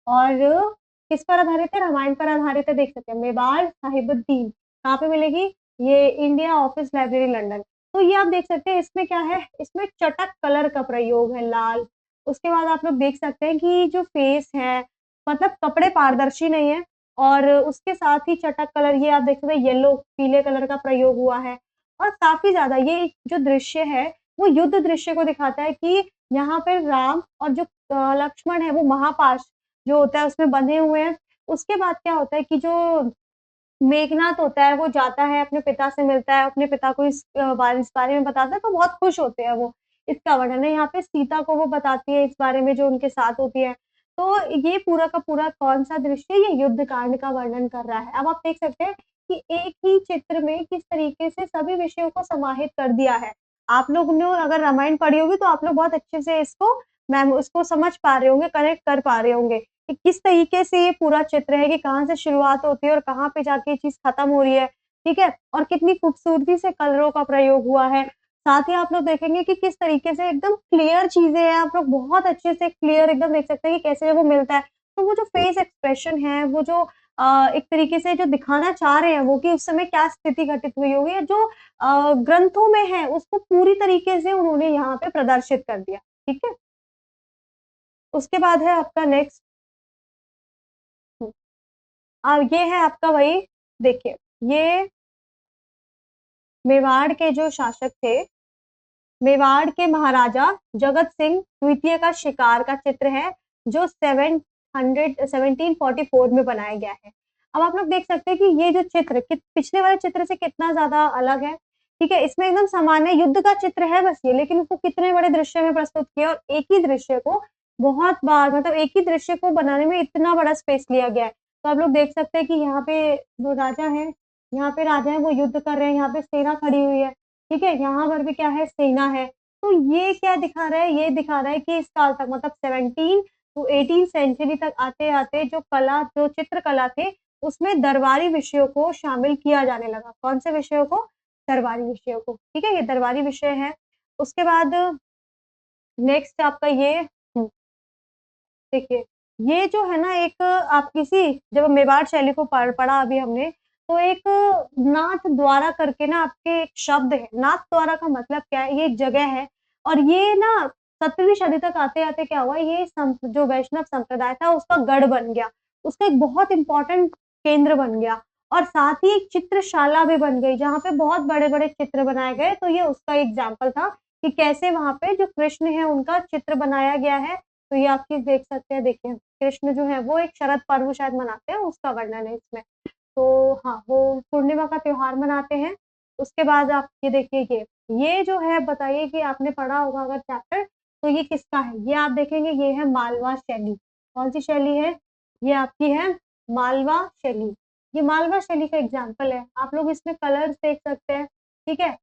और किस पर आधारित है? रामायण पर आधारित है, देख सकते हैं। मेवाड़ साहिबुद्दीन कहाँ पे मिलेगी? ये इंडिया ऑफिस लाइब्रेरी लंदन। तो ये आप देख सकते हैं इसमें क्या है? इसमें चटक कलर का प्रयोग है लाल। उसके बाद आप लोग देख सकते हैं कि जो फेस है मतलब कपड़े पारदर्शी नहीं है और उसके साथ ही चटक कलर ये आप देख सकते हैं येलो पीले कलर का प्रयोग हुआ है और काफ़ी ज़्यादा ये जो दृश्य है वो युद्ध दृश्य को दिखाता है कि यहाँ पे राम और जो लक्ष्मण है वो महापाश जो होता है उसमें बंधे हुए हैं। उसके बाद क्या होता है कि जो मेघनाद होता है वो जाता है अपने पिता से मिलता है, अपने पिता को इस बारे में बताता है तो बहुत खुश होते हैं वो। इसका वर्णन है यहाँ पे सीता को वो बताती है इस बारे में जो उनके साथ होती है। तो ये पूरा का पूरा कौन-सा दृश्य ये युद्ध कांड का वर्णन कर रहा है। अब आप देख सकते हैं कि एक ही चित्र में किस तरीके से सभी विषयों को समाहित कर दिया है। आप लोग ने अगर रामायण पढ़ी होगी तो आप लोग बहुत अच्छे से इसको उसको समझ पा रहे होंगे, कनेक्ट कर पा रहे होंगे। कि किस तरीके से ये पूरा चित्र है कि कहाँ से शुरुआत होती है और कहाँ पे जाके ये चीज़ खत्म हो रही है, ठीक है? और कितनी खूबसूरती से कलरों का प्रयोग हुआ है। साथ ही आप लोग देखेंगे कि किस तरीके से एकदम क्लियर चीज़ें हैं, आप लोग बहुत अच्छे से क्लियर एकदम देख सकते हैं कि कैसे वो मिलता है। तो वो जो फेस एक्सप्रेशन है, वो जो एक तरीके से जो दिखाना चाह रहे हैं वो कि उस समय क्या स्थिति घटित हुई होगी या जो ग्रंथों में है, उसको पूरी तरीके से उन्होंने यहाँ पे प्रदर्शित कर दिया, ठीक है? उसके बाद है आपका नेक्स्ट ये है आपका वही देखिए, ये मेवाड़ के जो शासक थे, मेवाड़ के महाराजा जगत सिंह द्वितीय का शिकार का चित्र है, जो 1744 में बनाया गया है। अब आप लोग देख सकते हैं कि ये जो चित्र पिछले वाले चित्र से कितना ज़्यादा अलग है, ठीक है? इसमें एकदम सामान्य युद्ध का चित्र है बस ये, लेकिन उसको कितने बड़े दृश्य में प्रस्तुत किया और एक ही दृश्य को बहुत बार मतलब एक ही दृश्य को बनाने में इतना बड़ा स्पेस लिया गया है। तो आप लोग देख सकते हैं कि यहाँ पे जो राजा हैं, यहाँ पे राजा हैं वो युद्ध कर रहे हैं, यहाँ पे सेना खड़ी हुई है, ठीक है? यहाँ पर भी क्या है सेना है। तो ये क्या दिखा रहा है? ये दिखा रहा है कि इस काल तक मतलब 17 टू 18 सेंचुरी तक आते-आते जो चित्रकला थे, उसमें दरबारी विषयों को शामिल किया जाने लगा। कौन से विषयों को? दरबारी विषयों को, ठीक है? ये दरबारी विषय है। उसके बाद नेक्स्ट आपका ये देखिए, ये जो है ना एक आप किसी जब मेवाड़ शैली को पढ़ा अभी हमने, तो एक नाथ द्वारा करके ना आपके एक शब्द है। नाथ द्वारा का मतलब क्या है? ये एक जगह है और ये ना 17वीं सदी तक आते-आते क्या हुआ ये जो वैष्णव संप्रदाय था उसका गढ़ बन गया। उसका एक बहुत इम्पोर्टेंट केंद्र बन गया और साथ ही एक चित्रशाला भी बन गई, जहाँ पे बहुत बड़े-बड़े चित्र बनाए गए। तो ये उसका एग्ज़ाम्पल था कि कैसे वहाँ पे जो कृष्ण है उनका चित्र बनाया गया है तो ये आप चीज़ देख सकते हैं, देखिए कृष्ण जो है वो एक शरद पर्व शायद मनाते हैं, उसका वर्णन है इसमें। तो हाँ, वो पूर्णिमा का त्योहार मनाते हैं। उसके बाद आप ये देखिए ये जो है बताइए कि आपने पढ़ा होगा अगर चैप्टर तो ये किसका है? ये आप देखेंगे ये है मालवा शैली। कौन-सी शैली है? ये आपकी है मालवा शैली। ये मालवा शैली का एग्ज़ाम्पल है। आप लोग इसमें कलर्स देख सकते हैं, ठीक है?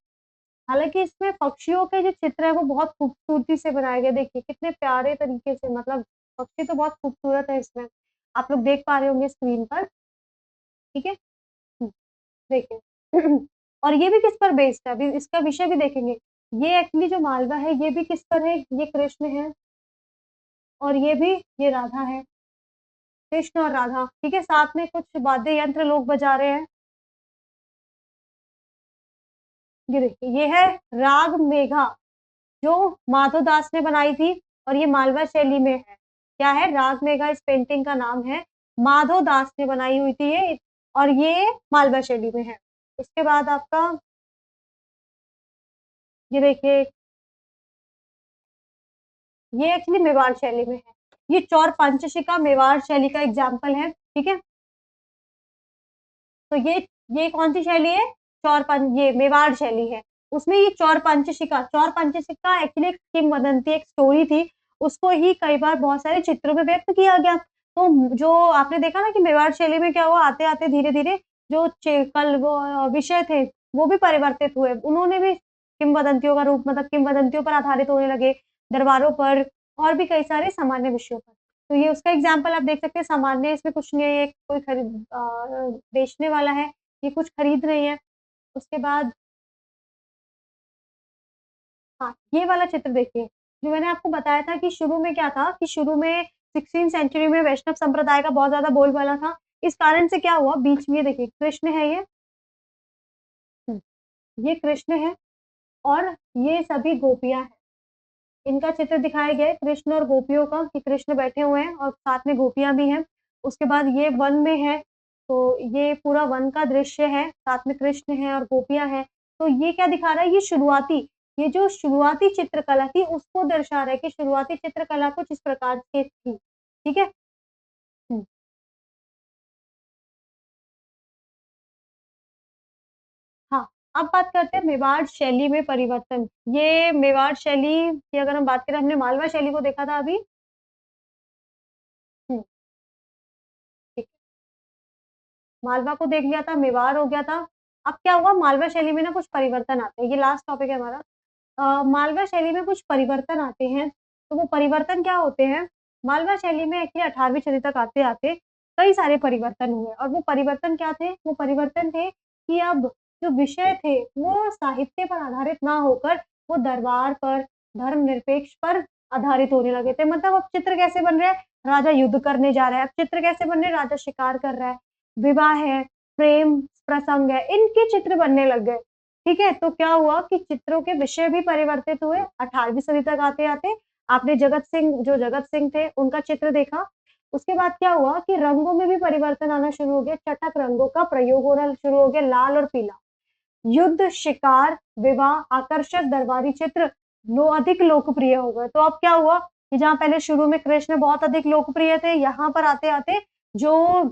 हालाँकि इसमें पक्षियों के जो चित्र है वो बहुत खूबसूरती से बनाए गए देखिए कितने प्यारे तरीके से मतलब पक्षी तो बहुत खूबसूरत है इसमें। आप लोग देख पा रहे होंगे स्क्रीन पर, ठीक है? हुँ, देखिए और ये भी किस पर बेस्ड है? अभी इसका विषय भी देखेंगे। ये एक्चुअली जो मालवा है ये भी किस पर है? ये कृष्ण है और ये भी ये राधा है। कृष्ण और राधा, ठीक है? साथ में कुछ वाद्य यंत्र लोग बजा रहे हैं। ये देखिए, ये है राग मेघा, जो माधव दास ने बनाई थी और ये मालवा शैली में है। क्या है? राग मेघा इस पेंटिंग का नाम है। माधव दास ने बनाई हुई थी ये और ये मालवा शैली में है। इसके बाद आपका ये देखिए, ये एक्चुअली मेवाड़ शैली में है। ये चौर पंचशिका मेवाड़ शैली का एग्जाम्पल है, ठीक है? तो ये कौन-सी शैली है? ये मेवाड़ शैली है। उसमें ये चौर पंचशिका एक्चुअली एक किंवदंती, एक स्टोरी थी। उसको ही कई बार बहुत सारे चित्रों में व्यक्त किया गया। तो जो आपने देखा ना कि मेवाड़ शैली में क्या हुआ, आते-आते धीरे-धीरे जो वो विषय थे, वो भी परिवर्तित हुए। उन्होंने भी किंवदंतियों का रूप, मतलब किंवदंतियों पर आधारित होने लगे, दरबारों पर और भी कई सारे सामान्य विषयों पर। तो ये उसका एग्जाम्पल आप देख सकते हैं। सामान्य इसमें कुछ नहीं है, ये कोई बेचने वाला है, ये कुछ खरीद रही है। उसके बाद हाँ, ये वाला चित्र देखिए, जो मैंने आपको बताया था कि शुरू में क्या था कि शुरू में 16th सेंचुरी में वैष्णव संप्रदाय का बहुत ज़्यादा बोलबाला था। इस कारण से क्या हुआ, बीच में ये देखिए कृष्ण है ये, हुँ, ये कृष्ण है और ये सभी गोपियाँ हैं। इनका चित्र दिखाया गया है कृष्ण और गोपियों का, कि कृष्ण बैठे हुए हैं और साथ में गोपियाँ भी हैं। उसके बाद ये वन में है, तो ये पूरा वन का दृश्य है, साथ में कृष्ण हैं और गोपियाँ हैं। तो ये क्या दिखा रहा है, ये जो शुरुआती चित्रकला थी उसको दर्शा रहा है कि शुरुआती चित्रकला कुछ इस प्रकार से थी। ठीक है? हुँ। हाँ, अब बात करते हैं मेवाड़ शैली में परिवर्तन। ये मेवाड़ शैली की अगर हम बात करें, हमने मालवा शैली को देखा था अभी। हुँ, ठीक। मालवा को देख लिया था, मेवाड़ हो गया था। अब क्या हुआ, मालवा शैली में ना कुछ परिवर्तन आते हैं। ये लास्ट टॉपिक है हमारा। मालवा शैली में कुछ परिवर्तन आते हैं। तो वो परिवर्तन क्या होते हैं? मालवा शैली में एक्चुअली 18वीं सदी तक आते-आते कई सारे परिवर्तन हुए और वो परिवर्तन क्या थे? वो परिवर्तन थे कि अब जो विषय थे, वो साहित्य पर आधारित ना होकर वो दरबार पर, धर्मनिरपेक्ष पर आधारित होने लगे थे। मतलब अब चित्र कैसे बन रहे हैं? राजा युद्ध करने जा रहा है। अब चित्र कैसे बन रहे हैं? राजा शिकार कर रहा है, विवाह है, प्रेम प्रसंग है, इनके चित्र बनने लग गए। ठीक है? तो क्या हुआ कि चित्रों के विषय भी परिवर्तित हुए 18वीं सदी तक आते-आते। आपने जगत सिंह थे, उनका चित्र देखा। उसके बाद क्या हुआ कि रंगों में भी परिवर्तन आना शुरू हो गया, चटक रंगों का प्रयोग होना शुरू हो गया, लाल और पीला। युद्ध, शिकार, विवाह, आकर्षक दरबारी चित्र अधिक लोकप्रिय हो गए। तो अब क्या हुआ कि जहाँ पहले शुरू में कृष्ण बहुत अधिक लोकप्रिय थे, यहाँ पर आते-आते जो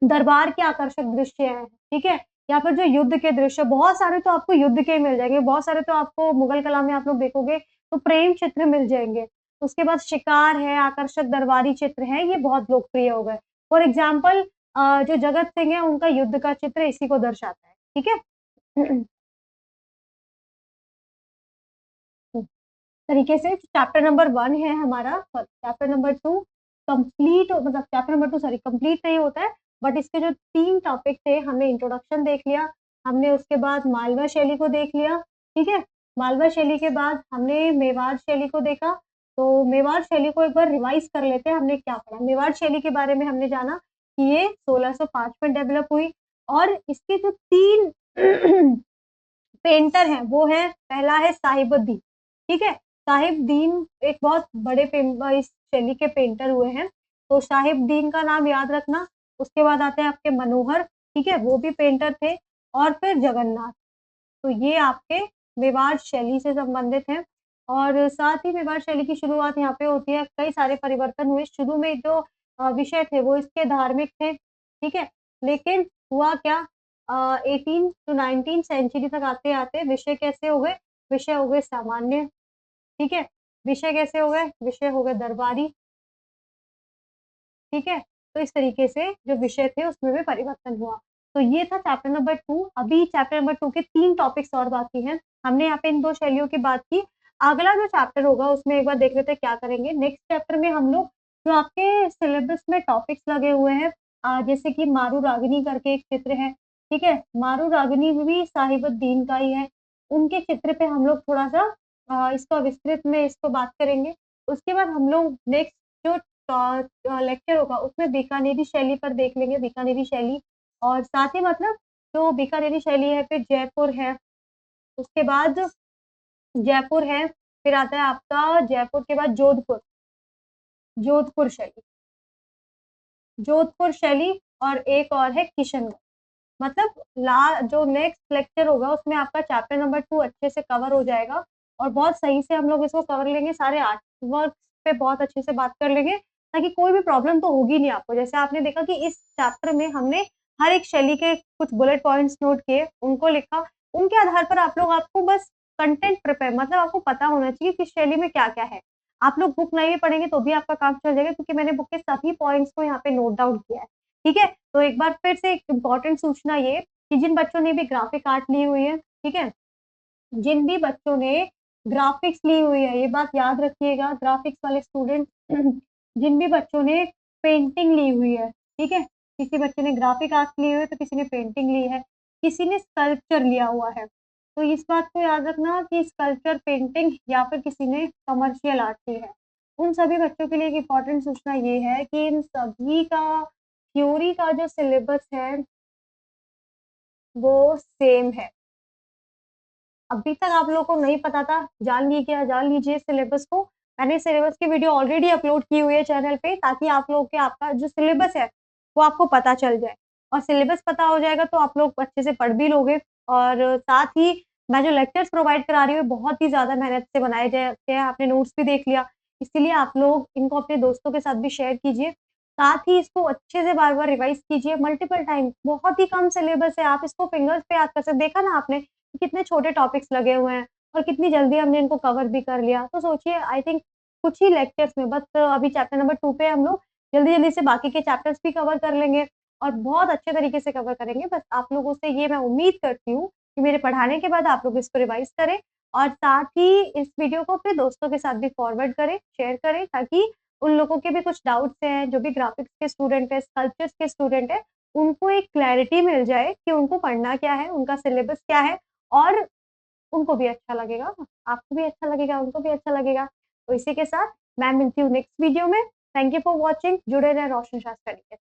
दरबार के आकर्षक दृश्य हैं, ठीक है? या फिर जो युद्ध के दृश्य, बहुत सारे तो आपको युद्ध के मिल जाएँगे, बहुत सारे तो आपको मुगल कला में आप लोग देखोगे तो प्रेम चित्र मिल जाएँगे। उसके बाद शिकार है, आकर्षक दरबारी चित्र हैं, ये बहुत लोकप्रिय हो गए। फॉर एग्ज़ाम्पल जो जगत सिंह है, उनका युद्ध का चित्र इसी को दर्शाता है, ठीक है? तरीके से चैप्टर नंबर 1 है हमारा, chapter number 2 chapter number 2 sorry complete नहीं होता है, बट इसके जो 3 टॉपिक थे, हमने इंट्रोडक्शन देख लिया, हमने उसके बाद मालवा शैली को देख लिया, ठीक है? मालवा शैली के बाद हमने मेवाड़ शैली को देखा, तो मेवाड़ शैली को एक बार रिवाइज़ कर लेते हैं, हमने क्या पढ़ा? मेवाड़ शैली के बारे में हमने जाना कि ये 1605 में डेवलप हुई और इसके जो 3 पेंटर हैं, वो हैं, पहला है साहिबउद्दीन, ठीक है? साहिबदीन एक बहुत बड़े इस शैली के पेंटर हुए हैं, तो साहिबदीन का नाम याद रखना। उसके बाद आते हैं आपके मनोहर, ठीक है? वो भी पेंटर थे और फिर जगन्नाथ। तो ये आपके मेवाड़ शैली से संबंधित हैं और साथ ही मेवाड़ शैली की शुरुआत यहाँ पे होती है। कई सारे परिवर्तन हुए। शुरू में जो विषय थे वो इसके धार्मिक थे, ठीक है? लेकिन हुआ क्या 18 टू 19 सेंचुरी तक आते-आते विषय कैसे हो गए? विषय हो गए सामान्य, ठीक है? विषय कैसे हो गए? विषय हो गए दरबारी, ठीक है? तो इस तरीके से जो विषय थे उसमें भी परिवर्तन हुआ। तो ये था चैप्टर नंबर 2। अभी चैप्टर नंबर 2 के 3 टॉपिक्स और बाकी हैं। हमने यहाँ पे इन 2 शैलियों की बात की। अगला जो चैप्टर होगा उसमें एक बार देख लेते हैं क्या करेंगे। नेक्स्ट चैप्टर में हम लोग जो आपके सिलेबस में टॉपिक्स लगे हुए हैं जैसे कि मारू रागिनी करके एक चित्र है, ठीक है? मारू रागिनी भी साहिबउद्दीन का ही है। उनके चित्र पे हम लोग थोड़ा-सा इसको विस्तृत में इसको बात करेंगे। उसके बाद हम लोग नेक्स्ट जो लेक्चर होगा उसमें बीकानेरी शैली पर देख लेंगे, बीकानेरी शैली। और साथ ही मतलब जो बीकानेरी शैली है, फिर जयपुर है, उसके बाद जयपुर है, फिर आता है आपका जयपुर के बाद जोधपुर, जोधपुर शैली, जोधपुर शैली, और एक और है किशनगढ़। मतलब ला जो नेक्स्ट लेक्चर होगा उसमें आपका चैप्टर नंबर 2 अच्छे से कवर हो जाएगा और बहुत सही से हम लोग इसको कवर लेंगे, सारे आर्ट वर्क पे बहुत अच्छे से बात कर लेंगे, ताकि कोई भी प्रॉब्लम तो होगी नहीं आपको। जैसे आपने देखा कि इस चैप्टर में हमने हर एक शैली के कुछ बुलेट पॉइंट्स नोट किए, उनको लिखा, उनके आधार पर आपको बस कंटेंट प्रिपेयर, मतलब आपको पता होना चाहिए किस शैली में क्या-क्या है। आप लोग बुक नहीं भी पढ़ेंगे तो भी आपका काम चल जाएगा, क्योंकि मैंने बुक के सभी पॉइंट्स को यहाँ पे नोट डाउन किया है। ठीक है? तो एक बार फिर से एक इम्पोर्टेंट सूचना ये कि जिन बच्चों ने भी ग्राफिक आर्ट ली हुई है, ठीक है? जिन भी बच्चों ने ग्राफिक्स ली हुई है, ये बात याद रखिएगा ग्राफिक्स वाले स्टूडेंट, जिन भी बच्चों ने पेंटिंग ली हुई है, ठीक है? किसी बच्चे ने ग्राफिक आर्ट ली हुई है, तो किसी ने पेंटिंग ली है, किसी ने स्कल्पचर लिया हुआ है। तो इस बात को याद रखना कि स्कल्पचर, पेंटिंग या फिर किसी ने कमर्शियल आर्ट ली है। उन सभी बच्चों के लिए एक इम्पोर्टेंट सूचना ये है कि इन सभी का थ्योरी का जो सिलेबस है, वो सेम है। अभी तक आप लोगों को नहीं पता था, जान लीजिए सिलेबस को। मैंने सिलेबस की वीडियो ऑलरेडी अपलोड की हुई है चैनल पे, ताकि आप लोगों के आपका जो सिलेबस है, वो आपको पता चल जाए। और सिलेबस पता हो जाएगा तो आप लोग अच्छे से पढ़ भी लोगे, और साथ ही मैं जो लेक्चर्स प्रोवाइड करा रही हूँ, बहुत ही ज़्यादा मेहनत से बनाए जाते हैं। आपने नोट्स भी देख लिया, इसीलिए आप लोग इनको अपने दोस्तों के साथ भी शेयर कीजिए। साथ ही इसको अच्छे से बार-बार रिवाइज़ कीजिए मल्टीपल टाइम। बहुत ही कम सिलेबस है, आप इसको फिंगर्स पे याद कर सकते, देखा ना आपने कितने छोटे टॉपिक्स लगे हुए हैं और कितनी जल्दी हमने इनको कवर भी कर लिया। तो सोचिए, आई थिंक कुछ ही लेक्चर्स में, बस अभी चैप्टर नंबर 2 पे हम लोग जल्दी-जल्दी से बाकी के चैप्टर्स भी कवर कर लेंगे और बहुत अच्छे तरीके से कवर करेंगे। बस आप लोगों से ये मैं उम्मीद करती हूँ कि मेरे पढ़ाने के बाद आप लोग इसको रिवाइज़ करें और साथ ही इस वीडियो को अपने दोस्तों के साथ भी फॉरवर्ड करें, शेयर करें, ताकि उन लोगों के भी कुछ डाउट्स हैं, जो भी ग्राफिक्स के स्टूडेंट हैं, स्कल्पचर्स के स्टूडेंट हैं, उनको एक क्लैरिटी मिल जाए कि उनको पढ़ना क्या है, उनका सिलेबस क्या है, और उनको भी अच्छा लगेगा, आपको भी अच्छा लगेगा, उनको भी अच्छा लगेगा। तो इसी के साथ मैं मिलती हूँ नेक्स्ट वीडियो में। Thank you for watching. जुड़े रहें रोशन शाह स्टडी के साथ।